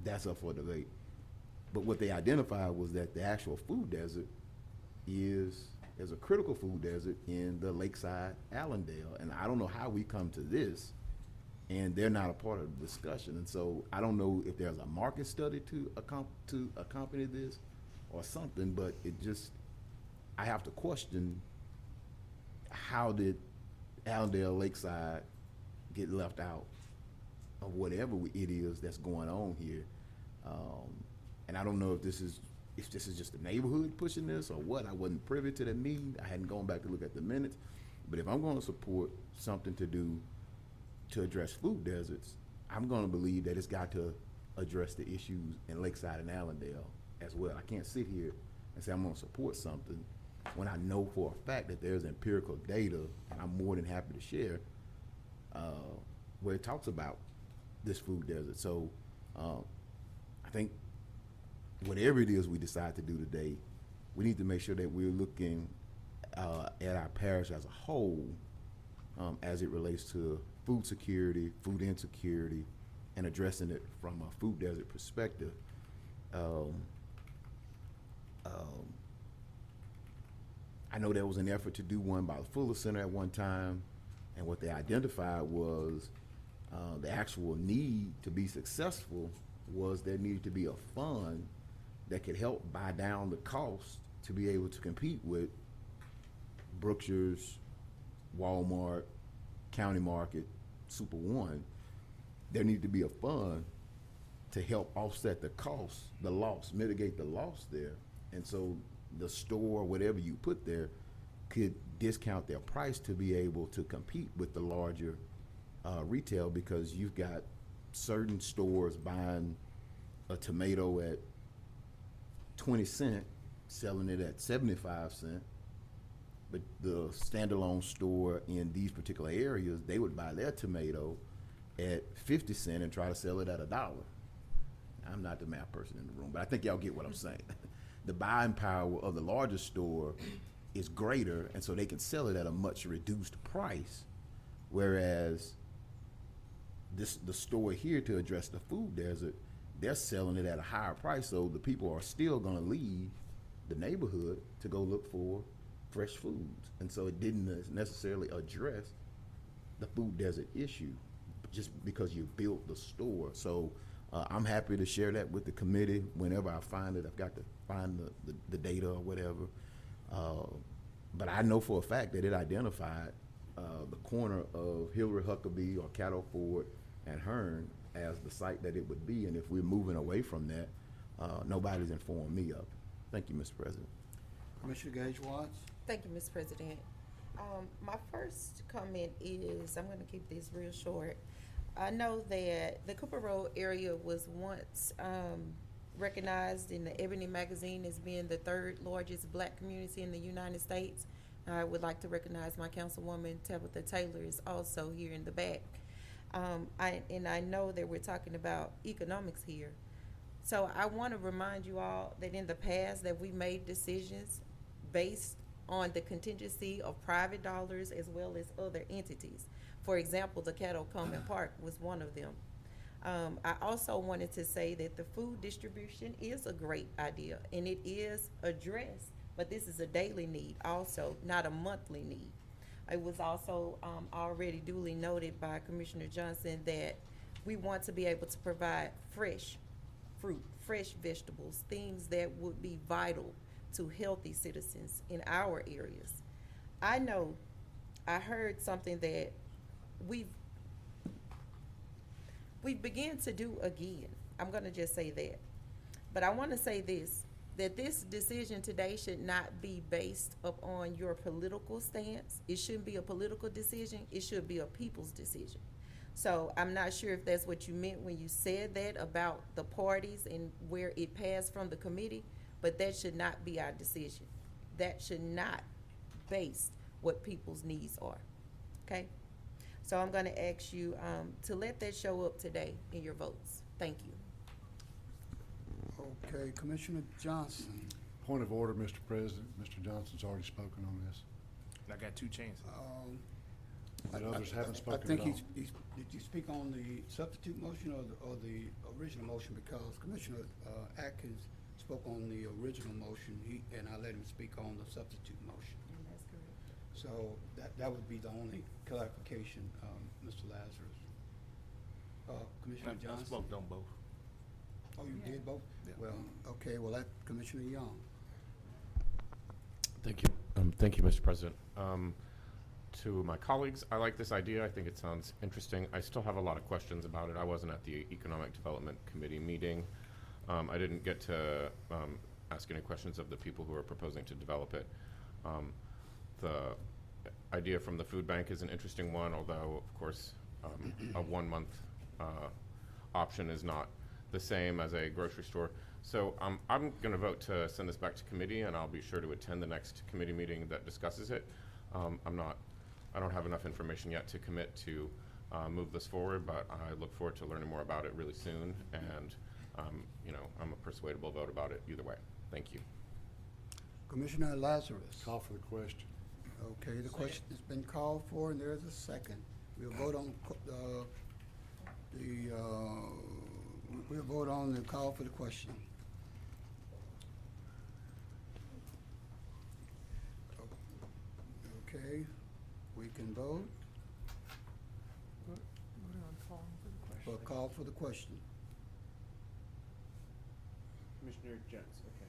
That's up for debate. But what they identified was that the actual food desert is a critical food desert in the Lakeside Allendale. And I don't know how we come to this, and they're not a part of the discussion. And so I don't know if there's a market study to accompany this or something, but I have to question, how did Allendale Lakeside get left out of whatever it is that's going on here? And I don't know if this is just the neighborhood pushing this or what. I wasn't privy to that meeting. I hadn't gone back to look at the minutes. But if I'm going to support something to do to address food deserts, I'm going to believe that it's got to address the issues in Lakeside and Allendale as well. I can't sit here and say I'm going to support something when I know for a fact that there's empirical data, and I'm more than happy to share, where it talks about this food desert. So I think whatever it is we decide to do today, we need to make sure that we're looking at our parish as a whole, as it relates to food security, food insecurity, and addressing it from a food desert perspective. I know there was an effort to do one by the Fuller Center at one time, and what they identified was the actual need to be successful was there needed to be a fund that could help buy down the cost to be able to compete with Brookshire's, Walmart, County Market, Super One. There needed to be a fund to help offset the cost, the loss, mitigate the loss there. And so the store, whatever you put there, could discount their price to be able to compete with the larger retail, because you've got certain stores buying a tomato at 20 cents, selling it at 75 cents. But the standalone store in these particular areas, they would buy their tomato at 50 cents and try to sell it at $1. I'm not the math person in the room, but I think y'all get what I'm saying. The buying power of the larger store is greater, and so they can sell it at a much reduced price. Whereas the store here, to address the food desert, they're selling it at a higher price, so the people are still gonna leave the neighborhood to go look for fresh foods. And so it didn't necessarily address the food desert issue just because you built the store. So I'm happy to share that with the committee whenever I find it. I've got to find the data or whatever. But I know for a fact that it identified the corner of Hillary Huckabee or Caddo Ford and Hearn as the site that it would be. And if we're moving away from that, nobody's informed me of it. Thank you, Mr. President. Commissioner Gage Watts? Thank you, Mr. President. My first comment is, I'm going to keep this real short. I know that the Cooper Road area was once recognized in the Ebony magazine as being the third largest black community in the United States. I would like to recognize my councilwoman Tabitha Taylor is also here in the back. I know that we're talking about economics here. So I want to remind you all that in the past that we made decisions based on the contingency of private dollars as well as other entities. For example, the Caddo Common Park was one of them. I also wanted to say that the food distribution is a great idea, and it is addressed, but this is a daily need also, not a monthly need. It was also already duly noted by Commissioner Johnson that we want to be able to provide fresh fruit, fresh vegetables, things that would be vital to healthy citizens in our areas. I know I heard something that we've began to do again. I'm gonna just say that. But I wanna say this, that this decision today should not be based upon your political stance. It shouldn't be a political decision, it should be a people's decision. So I'm not sure if that's what you meant when you said that about the parties and where it passed from the committee, but that should not be our decision. That should not base what people's needs are, okay? So I'm gonna ask you, to let that show up today in your votes. Thank you. Okay, Commissioner Johnson. Point of order, Mr. President. Mr. Johnson's already spoken on this. I got 2 chances. But others haven't I spoken think at all. did you speak on the substitute motion or the original motion? Because Commissioner Atkins spoke on the original motion, and I let him speak on the substitute motion. That's correct. So that would be the only clarification, Mr. Lazarus. Commissioner I Johnson? spoke on both. Oh, you did both? Yeah. Well, okay, well, that, Commissioner Young. Thank you. Thank you, Mr. President. To my colleagues, I like this idea. I think it sounds interesting. I still have a lot of questions about it. I wasn't at the Economic Development Committee meeting. I didn't get to ask any questions of the people who are proposing to develop it. The idea from the food bank is an interesting one, although, of course, a 1-month option is not the same as a grocery store. So I'm going to vote to send this back to committee, and I'll be sure to attend the next committee meeting that discusses it. I don't have enough information yet to commit to move this forward, but I look forward to learning more about it really soon, and you know, I'm a persuadable vote about it either way. Thank you. Commissioner Lazarus. Call for the question. Okay, the question has been called for, and there is a second. We'll vote on we'll vote on the call for the question. Okay, we can vote for a call for the question. Commissioner Jones, okay.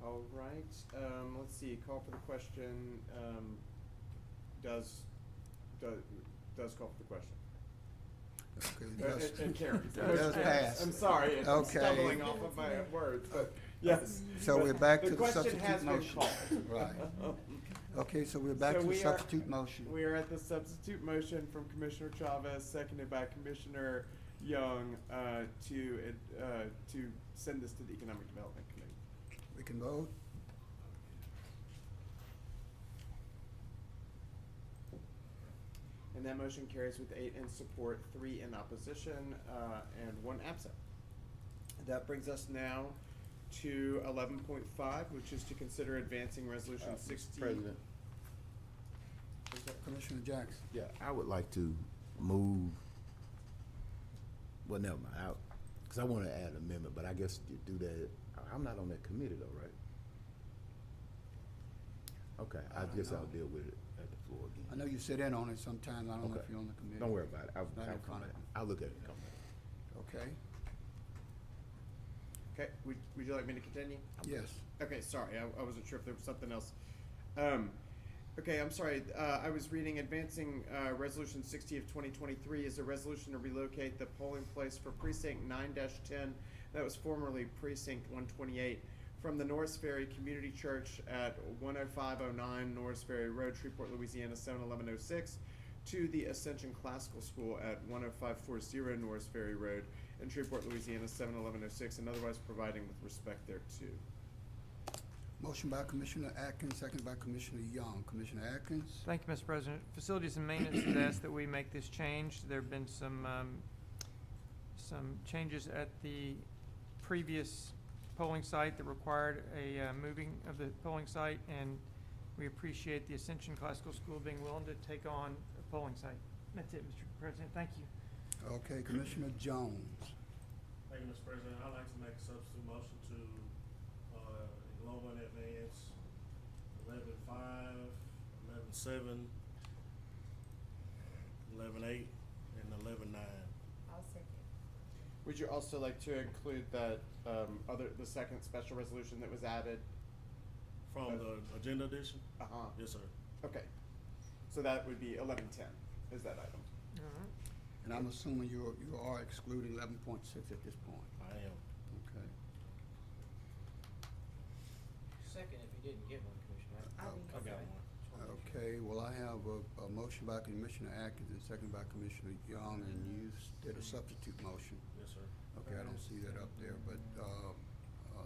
All right, let's see, call for the question, does call for the question. Okay, And carries. does pass. I'm sorry, I'm Okay. stumbling off of my words, but yes. So we're back to the question has substitute been motion. called. Right. Okay, so we're back So to the we are- substitute motion. We are at the substitute motion from Commissioner Chavez, seconded by Commissioner Young, to send this to the Economic Development Committee. We can vote. And that motion carries with 8 in support, 3 in opposition, and 1 absent. That brings us now to 11.5, which is to consider advancing resolution 60. President. Commissioner Jackson. Yeah, I would like to move, well, never mind, because I want to add an amendment, but I guess you do that, I'm not on that committee though, right? Okay, I guess I'll deal with it at the floor again. I know you sit in on it sometimes. I don't know Okay. if you're on the committee. Don't worry about it, I'll Not in come front of back. you. I'll look at it and come back. Okay, Okay, would you like me to continue? yes. Okay, sorry, I wasn't sure if there was something else. Okay, I'm sorry, I was reading advancing, resolution 60 of 2023 is a resolution to relocate the polling place for precinct 9-10, that was formerly precinct 128, from the Norris Ferry Community Church at 10509 Norris Ferry Road, Shreveport, Louisiana 71106, to the Ascension Classical School at 10540 Norris Ferry Road in Shreveport, Louisiana 71106, and otherwise providing with respect thereto. Motion by Commissioner Atkins, second by Commissioner Young. Commissioner Atkins? Thank you, Mr. President. Facilities and Maintenance has asked that we make this change. There have been some changes at the previous polling site that required a moving of the polling site, and we appreciate the Ascension Classical School being willing to take on a polling site. That's it, Mr. President. Thank you. Okay, Commissioner Jones. Thank you, Mr. President. I'd like to make a substitute motion to enrollment advance 11.5, 11.7, 11.8, and 11.9. I'll second. Would you also like to include that, the second special resolution that was added? From the agenda edition? Uh-huh. Yes, sir. Okay, so that would be 1110 is that item. And I'm assuming you are excluding 11.6 at this point. I am. Okay. Second, if you didn't get one, Commissioner. I got one. Okay, well, I have a motion by Commissioner Atkins and second by Commissioner Young, and you did a substitute motion. Yes, sir. Okay, I don't see that up there, but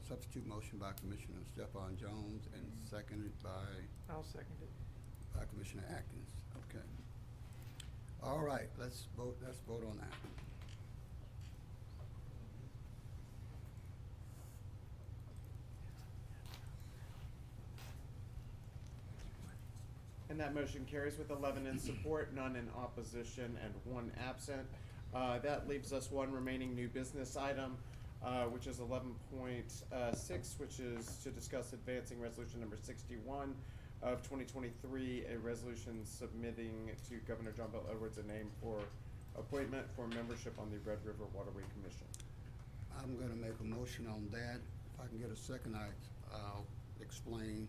substitute motion by Commissioner Stephon Jones and seconded by I'll second it. Commissioner Atkins. Okay. All right, let's vote on that. And that motion carries with 11 in support, none in opposition, and 1 absent. That leaves us 1 remaining new business item, which is 11.6, which is to discuss advancing resolution number 61 of 2023, a resolution submitting to Governor John Bel Edwards a name for appointment for membership on the Red River Waterway Commission. I'm gonna make a motion on that. If I can get a second, I'll explain.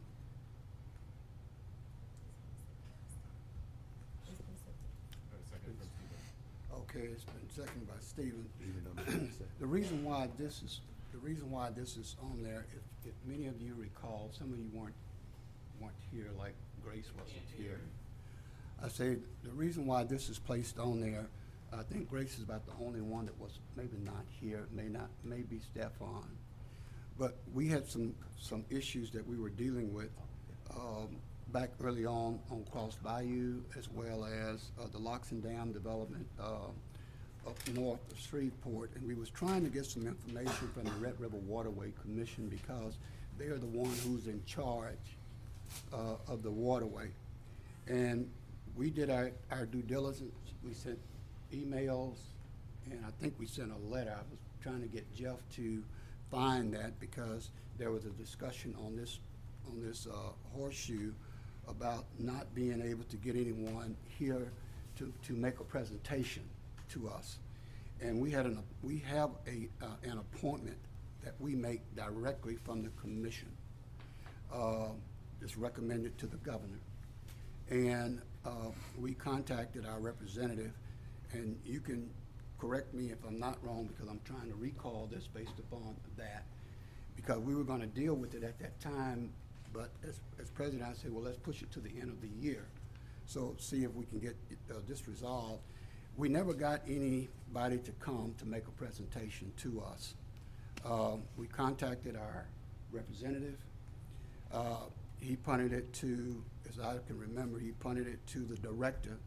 Okay, it's been seconded by Stephen. The reason why this is on there, if many of you recall, some of you weren't here, like Grace wasn't here. I say the reason why this is placed on there, I think Grace is about the only one that was maybe not here, may be Stephon. But we had some issues that we were dealing with back early on Cross Bayou, as well as the Locks and Dam development up north of Shreveport, and we was trying to get some information from the Red River Waterway Commission because they're the one who's in charge of the waterway. And we did our due diligence. We sent emails, and I think we sent a letter. I was trying to get Jeff to find that because there was a discussion on this horseshoe about not being able to get anyone here to make a presentation to us. And we have an appointment that we make directly from the commission. It's recommended to the governor. And we contacted our representative, and you can correct me if I'm not wrong because I'm trying to recall this based upon that, because we were going to deal with it at that time, but as president, I said, well, let's push it to the end of the year. So see if we can get this resolved. We never got anybody to come to make a presentation to us. We contacted our representative. He punted it to, as I can remember, he punted it to the director.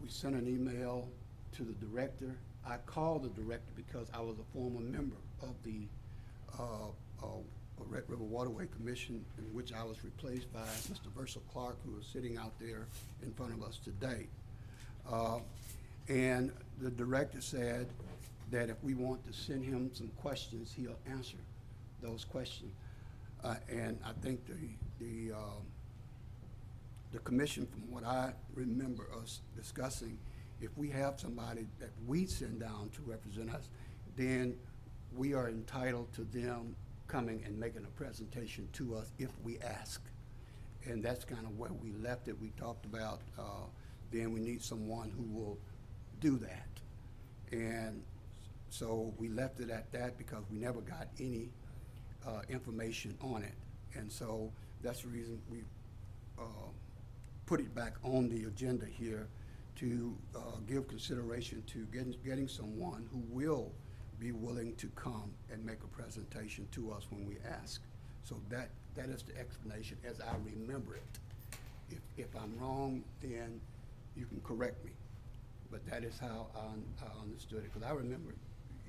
We sent an email to the director. I called the director because I was a former member of the Red River Waterway Commission, in which I was replaced by Mr. Versa Clark, who is sitting out there in front of us today. And the director said that if we want to send him some questions, he'll answer those questions. And I think the commission, from what I remember us discussing, if we have somebody that we send down to represent us, then we are entitled to them coming and making a presentation to us if we ask. And that's kind of where we left it. We talked about then we need someone who will do that. And so we left it at that because we never got any information on it. And so that's the reason we put it back on the agenda here to give consideration to getting someone who will be willing to come and make a presentation to us when we ask. So that is the explanation as I remember it. If I'm wrong, then you can correct me. But that is how I understood it, because I remember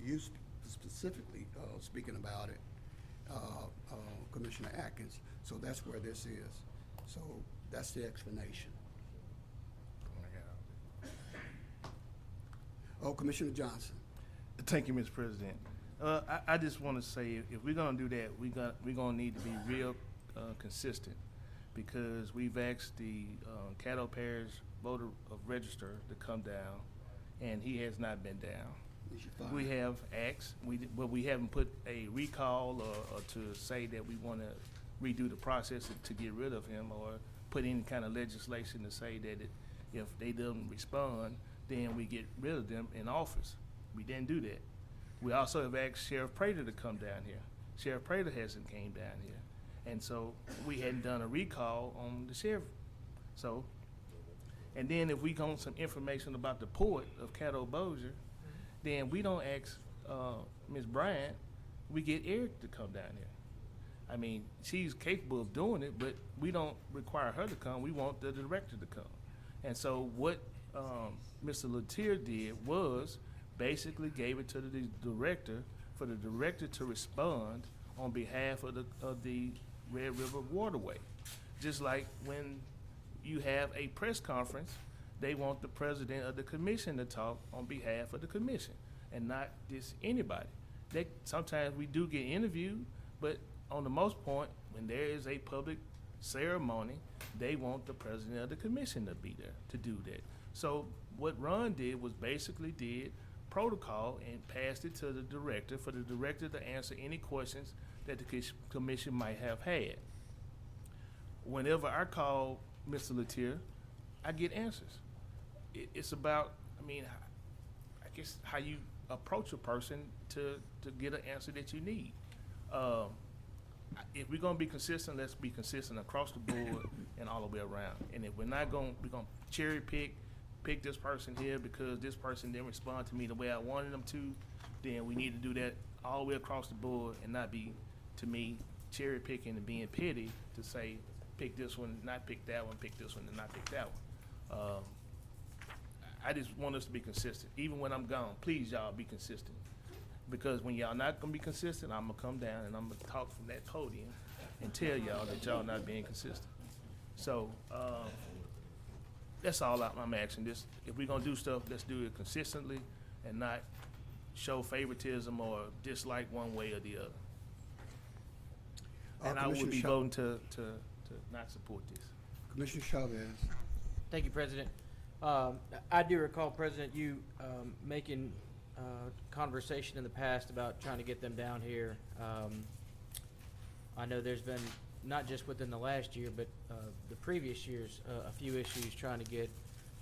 you specifically speaking about it, Commissioner Atkins. So that's where this is. So that's the explanation. Oh, Commissioner Johnson. Thank you, Mr. President. I just want to say, if we're going to do that, we're going to need to be real consistent, because we've asked the Caddo Parish voter of register to come down, and he has not been down. We have asked, but we haven't put a recall or to say that we want to redo the process to get rid of him, or put any kind of legislation to say that if they don't respond, then we get rid of them in office. We didn't do that. We also have asked Sheriff Prater to come down here. Sheriff Prater hasn't came down here. And so we hadn't done a recall on the sheriff. So, and then if we want some information about the port of Caddo Bossier, then we don't ask Ms. Bryant, we get Eric to come down here. I mean, she's capable of doing it, but we don't require her to come. We want the director to come. And so what Mr. Latier did was basically gave it to the director for the director to respond on behalf of the Red River Waterway. Just like when you have a press conference, they want the president of the commission to talk on behalf of the commission and not just anybody. Sometimes we do get interviewed, but on the most point, when there is a public ceremony, they want the president of the commission to be there to do that. So what Ron did was basically did protocol and passed it to the director for the director to answer any questions that the commission might have had. Whenever I call Mr. Latier, I get answers. It's about, I mean, I guess how you approach a person to get an answer that you need. If we're gonna be consistent, let's be consistent across the board and all the way around. And if we're not gonna, we're gonna cherry pick this person here because this person didn't respond to me the way I wanted them to, then we need to do that all the way across the board and not be, to me, cherry picking and being petty to say, pick this one, not pick that one, pick this one, and not pick that one. I just want us to be consistent. Even when I'm gone, please y'all be consistent. Because when y'all not gonna be consistent, I'm gonna come down and I'm gonna talk from that podium and tell y'all that y'all not being consistent. So, that's all I'm asking. This, if we're gonna do stuff, let's do it consistently and not show favoritism or dislike one way or the other. And I would be voting to not support this. Commissioner Chavez. Thank you, President. I do recall, President, you making conversation in the past about trying to get them down here. I know there's been, not just within the last year, but the previous years, a few issues trying to get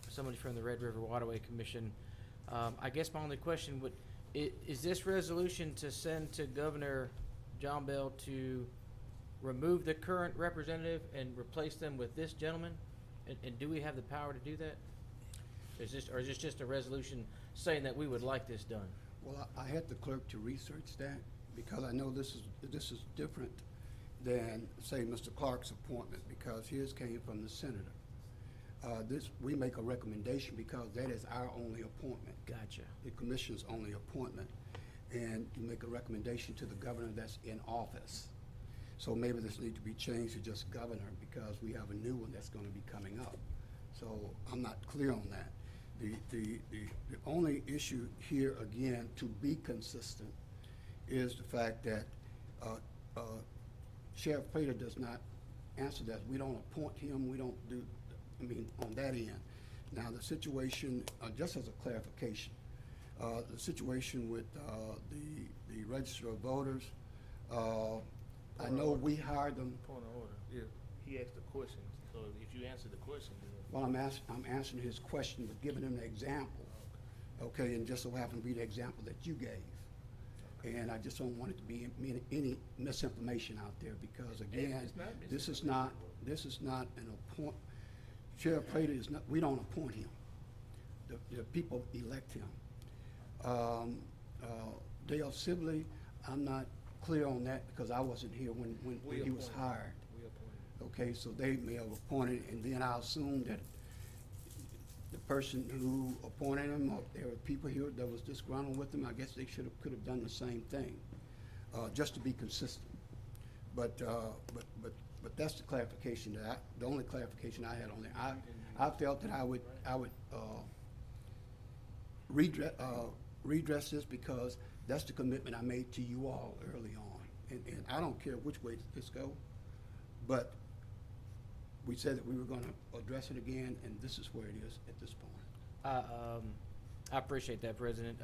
somebody from the Red River Waterway Commission. I guess my only question would, is this resolution to send to Governor John Bell to remove the current representative and replace them with this gentleman? And do we have the power to do that? Or is this just a resolution saying that we would like this done? Well, I had the clerk to research that because I know this is different than, say, Mr. Clark's appointment because his came from the senator. We make a recommendation because that is our only appointment. Gotcha. The commission's only appointment. And you make a recommendation to the governor that's in office. So maybe this needs to be changed to just governor because we have a new one that's gonna be coming up. So I'm not clear on that. The only issue here, again, to be consistent, is the fact that Sheriff Prater does not answer that. We don't appoint him, we don't do, I mean, on that end. Now, the situation, just as a clarification, the situation with the register of voters, I know we hired them. Point of order. Yeah, he asked a question, so if you answer the question, then. Well, I'm answering his question, but giving him an example, okay, and just so happen to be the example that you gave. And I just don't want it to be any misinformation out there because, again, this is not an appoint. Sheriff Prater is not. We don't appoint him. The people elect him. Dale Sibley, I'm not clear on that because I wasn't here when he was hired. Okay, so they may have appointed, and then I assume that the person who appointed him, or there were people here that was disgruntled with him, I guess they could have done the same thing, just to be consistent. But that's the clarification the only clarification I had on there. I felt that I would redress this because that's the commitment I made to you all early on, and I don't care which way this goes, but we said that we were going to address it again, and this is where it is at this point. I appreciate that, President.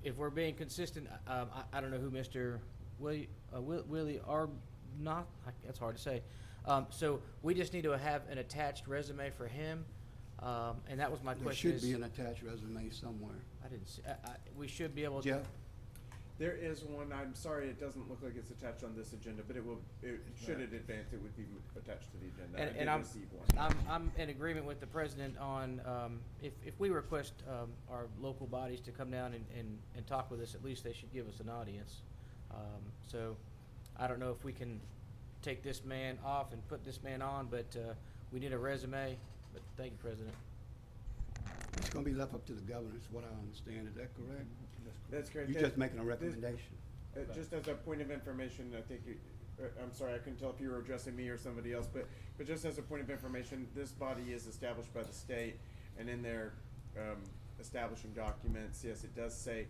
If we're being consistent, I don't know who Mr. Willie or not. That's hard to say. So we just need to have an attached resume for him, and that was my There question. should be an attached resume somewhere. I didn't see, we should be able to. Jeff? There is one. I'm sorry, it doesn't look like it's attached on this agenda, but should it advance, it would be attached to the agenda. I And did I'm, receive one. I'm in agreement with the president on, if we request, our local bodies to come down and talk with us, at least they should give us an audience. So I don't know if we can take this man off and put this man on, but, we need a resume, but thank you, President. It's gonna be left up to the governor, is what I understand. Is that correct? That's correct. You're just making a recommendation. Just as a point of information, I think, I'm sorry, I couldn't tell if you were addressing me or somebody else, but just as a point of information, this body is established by the state, and in their establishing documents, yes, it does say,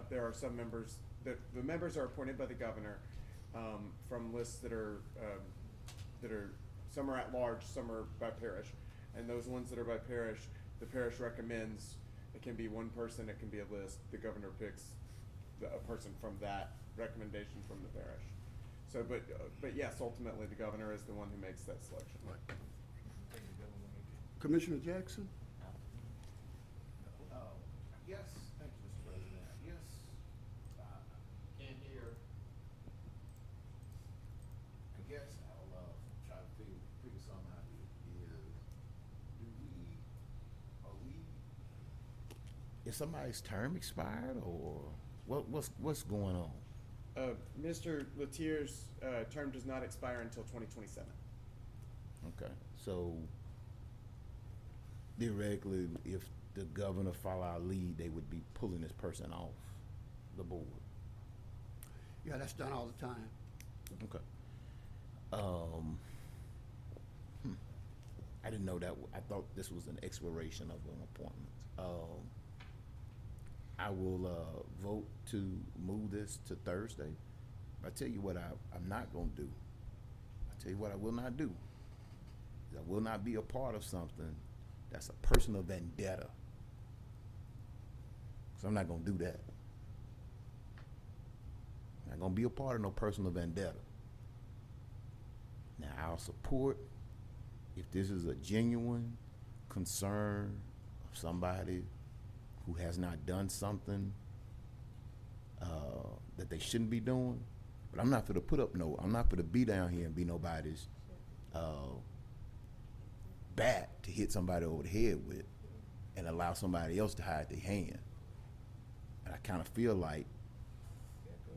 there are some members, the members are appointed by the governor, from lists that are, some are at large, some are by parish, and those ones that are by parish, the parish recommends. It can be one person, it can be a list. The governor picks a person from that recommendation from the parish. So, but yes, ultimately the governor is the one who makes that selection. Commissioner Jackson? Yes, thank you, Mr. President. Yes, in here, I guess I'll try to figure something out here. Is somebody's term expired, or what's going on? Mr. Letier's term does not expire until 2027. Okay, so theoretically, if the governor follow our lead, they would be pulling this person off the board. Yeah, that's done all the time. Okay. I didn't know that. I thought this was an exploration of an appointment. I will vote to move this to Thursday. I tell you what I'm not going to do. I tell you what I will not do. I will not be a part of something that's a personal vendetta. So I'm not going to do that. I'm not going to be a part of no personal vendetta. Now, I'll support if this is a genuine concern of somebody who has not done something that they shouldn't be doing. But I'm not I'm not gonna be down here and be nobody's bat to hit somebody over the head with and allow somebody else to hide their hand. And I kind of feel like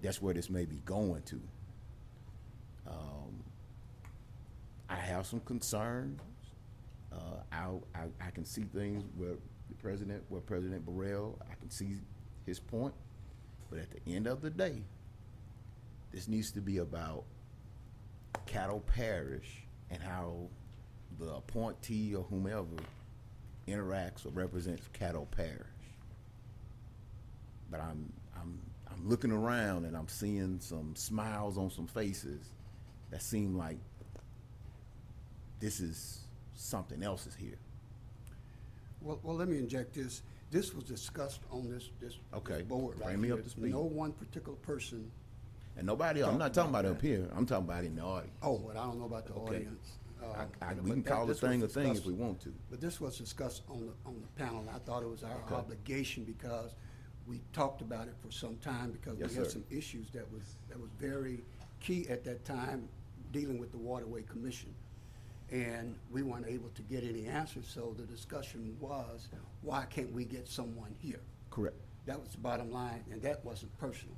that's where this may be going to. I have some concerns. I can see things where President Burrell, I can see his point, but at the end of the day, this needs to be about Caddo Parish and how the appointee or whomever interacts or represents Caddo Parish. But I'm looking around and I'm seeing some smiles on some faces that seem like this is something else is here. Well, let me inject this. This was discussed on this Okay, board right bring me here. up to speed. No one particular person. And nobody else, I'm not talking about up here, I'm talking about in the audience. Oh, but I don't know about the Okay. audience. We can call the this was thing a thing if discussed- we want to. But this was discussed on the panel, and I thought it was our Okay. obligation because we talked about it for some time because Yes, we had sir. some issues that was very key at that time dealing with the Waterway Commission. And we weren't able to get any answers, so the discussion was, why can't we get someone here? Correct. That was the bottom line, and that wasn't personal.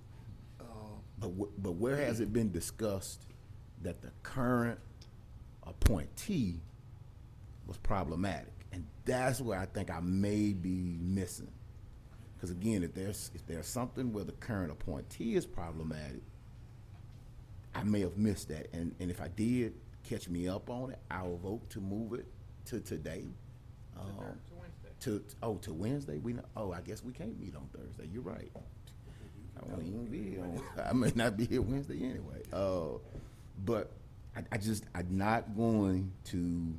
But where has it been discussed that the current appointee was problematic? And that's where I think I may be missing. Because again, if there's something where the current appointee is problematic, I may have missed that. And if I did, catch me up on it, I will vote to move it to today. To Wednesday. To Wednesday? I guess we can't meet on Thursday. You're right. I won't even be here. I may not be here Wednesday anyway. But I'm not going to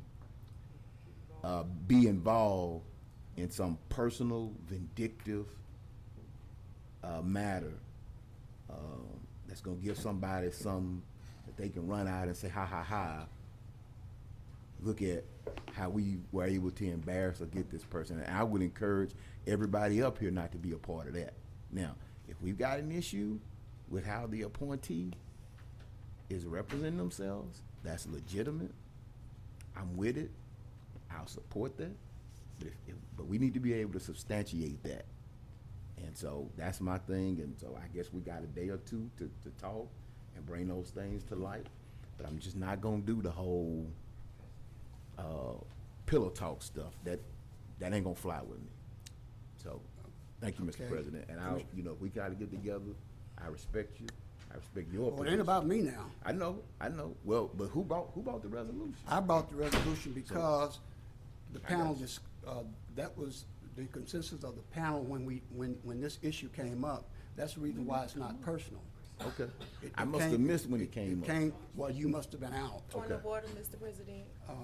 be involved in some personal, vindictive matter that's going to give somebody some that they can run out and say, ha, ha, ha, look at how we were able to embarrass or get this person. And I would encourage everybody up here not to be a part of that. Now, if we've got an issue with how the appointee is representing themselves, that's legitimate. I'm with it. I'll support that. But we need to be able to substantiate that. And so that's my thing. And so I guess we got a day or two to talk and bring those things to light. But I'm just not gonna do the whole pillow talk stuff. That ain't gonna fly with me. So, thank you, Mr. Okay. President. And I'll, if we gotta get together, I respect you. I respect your Well, it position. ain't about me now. I know. Well, but who brought the resolution? I brought the resolution because the panel just, that was the consensus of the panel when this issue came up. That's the reason why it's not personal. Okay. I must have missed when it came up. Well, you must have been out. Point of order, Mr. President.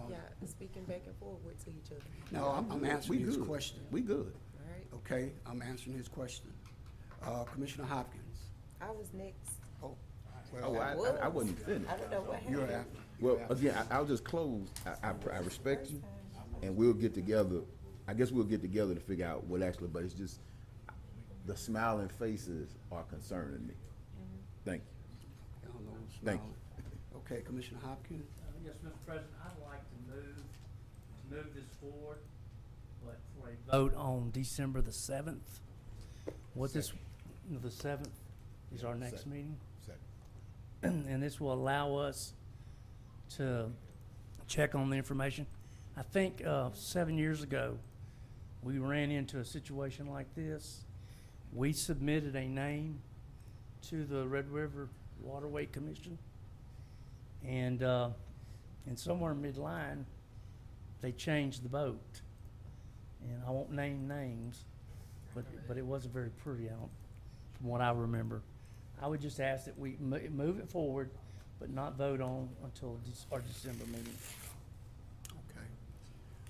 Yeah, speaking back and forward to each other. No, I'm answering his question. We good. All right. Okay, I'm answering his question. Commissioner Hopkins. I was next. Oh, Oh, well, I wasn't finished. I don't know what you're happened. after. Well, again, I'll just close. I respect you, and we'll get together. I guess we'll get together to figure out what actually, but it's just the smiling faces are concerning me. Thank you. I don't know who's Thank smiling. Okay, Commissioner Hopkins. Yes, Mr. President, I'd like to move this forward, but for a vote on December the 7th. The 7th is our next meeting. And this will allow us to check on the information. I think 7 years ago, we ran into a situation like this. We submitted a name to the Red River Waterway Commission, and somewhere midline, they changed the vote. And I won't name names, but it wasn't very pretty, from what I remember. I would just ask that we move it forward, but not vote on until our December meeting.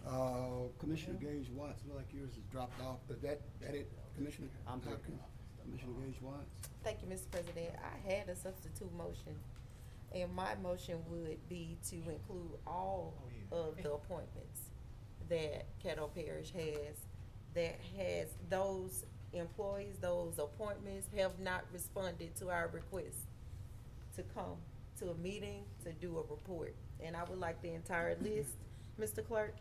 Okay. Commissioner Gage Watts, look like yours has dropped off, but that it, Commissioner Hopkins? Commissioner Gage Watts? Thank you, Mr. President. I had a substitute motion, and my motion would be to include all of the appointments that Caddo Parish has those employees, those appointments have not responded to our request to come to a meeting to do a report. And I would like the entire list, Mr. Clerk,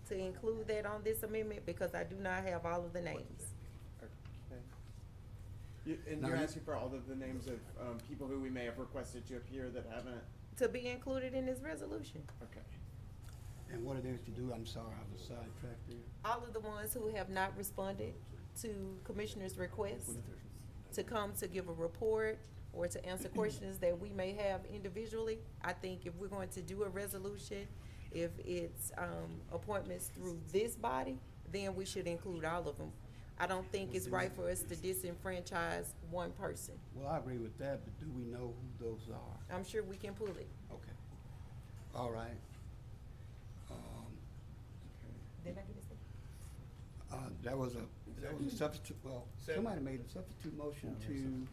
to include that on this amendment because I do not have all of the names. And you're asking for all of the names of people who we may have requested to appear that haven't? To be included in this resolution. Okay. And what it is to do, I'm sorry, I was sidetracked there. All of the ones who have not responded to commissioners' requests to come to give a report or to answer questions that we may have individually. I think if we're going to do a resolution, if it's appointments through this body, then we should include all of them. I don't think it's right for us to disenfranchise one person. Well, I agree with that, but do we know who those are? I'm sure we can pull it. Okay. All right. Did I get a second? That was a substitute, well, somebody made a substitute motion to,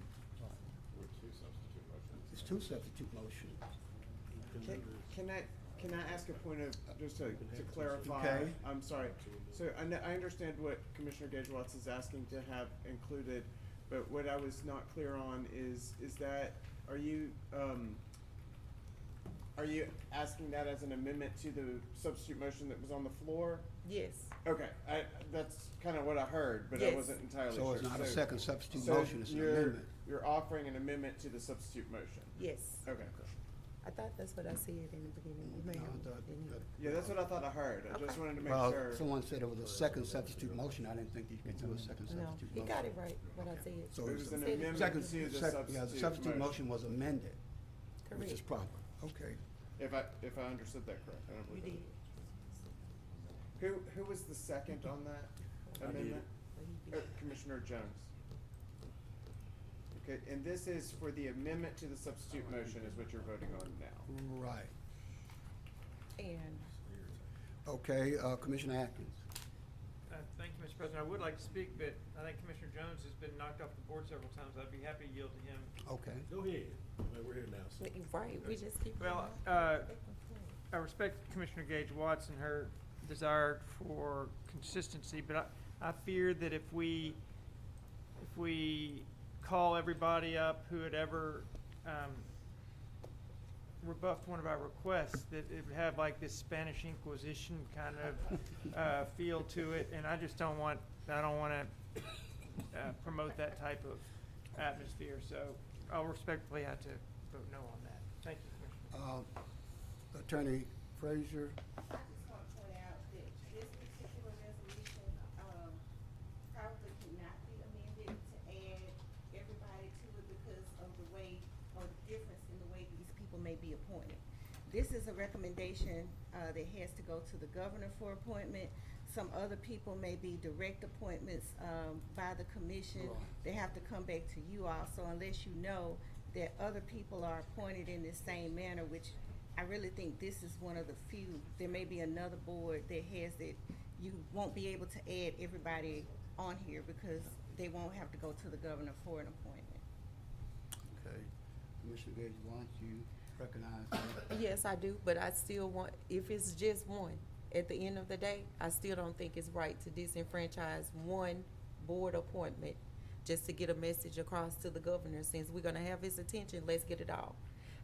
it's two substitute motions. Can I ask a point of, just to clarify? Okay. I'm sorry. So I understand what Commissioner Gage Watts is asking to have included, but what I was not clear on is that, are you asking that as an amendment to the substitute motion that was on the floor? Yes. Okay, that's kind of what I heard, but I Yes. wasn't entirely So sure. it's not a second substitute so motion, it's an amendment. You're offering an amendment to the substitute motion? Yes. Okay. I thought that's what I said in the beginning. You may have didn't. Yeah, that's what I thought I heard. I just Okay. wanted to make Well, sure. someone said it was a second substitute motion, I didn't think you could do a second No, substitute he motion. got it right, what I said. So It was an Said it. amendment second, to the yeah, the substitute motion was amended, which is Correct. proper, okay. If I understood that correct, I don't You believe did. that. Who was the second on that amendment? Commissioner Jones. Okay, and this is for the amendment to the substitute motion is what you're voting on now. Right. And Okay, Commissioner Atkins. Thank you, Mr. President. I would like to speak, but I think Commissioner Jones has been knocked off the board several times. I'd be happy to yield to him. Okay. Go ahead. We're here now, so. right, we just keep. Well, I respect Commissioner Gage Watts and her desire for consistency, but I fear that if we call everybody up who had ever rebuffed one of our requests, that it would have like this Spanish Inquisition kind of feel to it, and I just don't want to promote that type of atmosphere. So I'll respectfully have to vote no on that. Thank you, Commissioner. Attorney Frazier? I just want to point out that this particular resolution, probably cannot be amended to add everybody to it because of the way, or the difference in the way these people may be appointed. This is a recommendation, that has to go to the governor for appointment. Some other people may be direct appointments, by the commission. Right. They have to come back to you all, so unless you know that other people are appointed in the same manner, which I really think this is one of the few. There may be another board that has it. You won't be able to add everybody on here because they won't have to go to the governor for an appointment. Okay. Commissioner Gage, why don't you recognize that? Yes, I do, but I still want, if it's just one, at the end of the day, I still don't think it's right to disenfranchise one board appointment just to get a message across to the governor. Since we're gonna have his attention, let's get it all.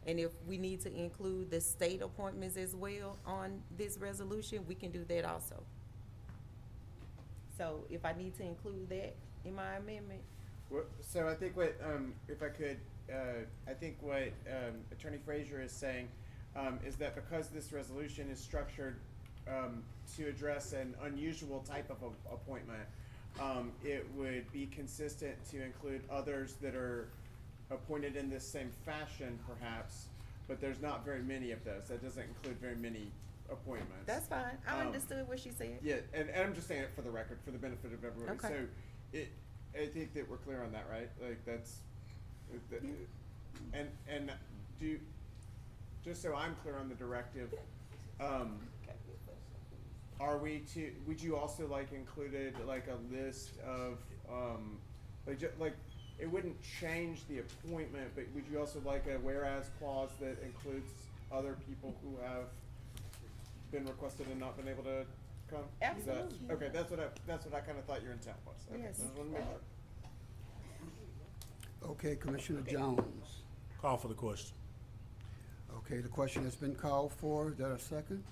And if we need to include the state appointments as well on this resolution, we can do that also. So if I need to include that in my amendment, So I think what, if I could, I think what Attorney Frazier is saying is that because this resolution is structured to address an unusual type of appointment, it would be consistent to include others that are appointed in this same fashion perhaps, but there's not very many of those. That doesn't include very many appointments. that's fine. I understood what she said. Yeah, and I'm just saying it for the record, for the benefit of everybody. Okay. So I think that we're clear on that, right? Like that's, and just so I'm clear on the directive, would you also like included like a list of, like it wouldn't change the appointment, but would you also like a whereas clause that includes other people who have been requested and not been able to come? Is that- Absolutely. Okay, that's what I kinda thought your intent was. Okay, Yes. I just wanna make sure. Okay, Commissioner Jones. Call for the question. Okay, the question has been called for. Is there a second?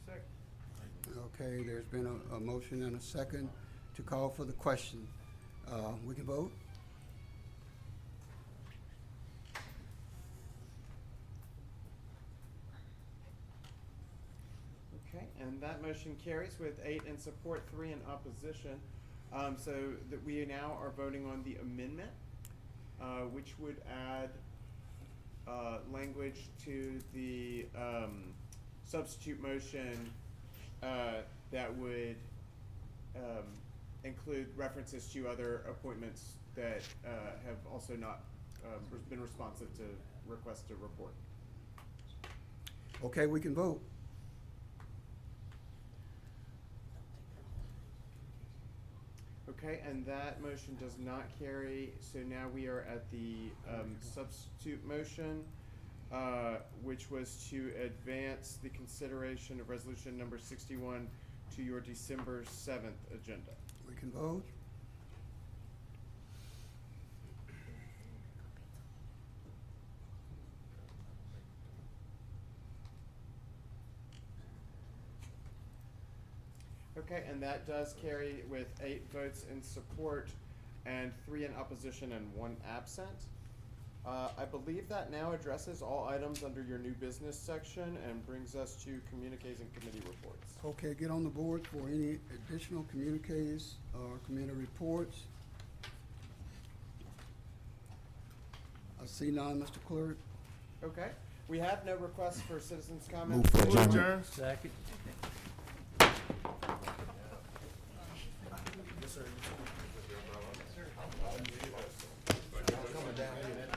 Second. Okay, there's been a motion and a second to call for the question. We can vote? Okay, and that motion carries with 8 in support, 3 in opposition. So that we now are voting on the amendment, which would add language to the substitute motion that would include references to other appointments that have also not been responsive to requests to report. Okay, we can vote. Okay, and that motion does not carry, so now we are at the substitute motion, which was to advance the consideration of resolution number 61 to your December 7th agenda. We can vote. Okay, and that does carry with 8 votes in support and 3 in opposition and 1 absent. I believe that now addresses all items under your new business section and brings us to communiques and committee reports. Okay, get on the board for any additional communiques or committee reports. I see none, Mr. Clerk. Okay, we have no requests for citizens' comments. Move for adjournment. Adjourn. Second. Yes, sir. Coming down here.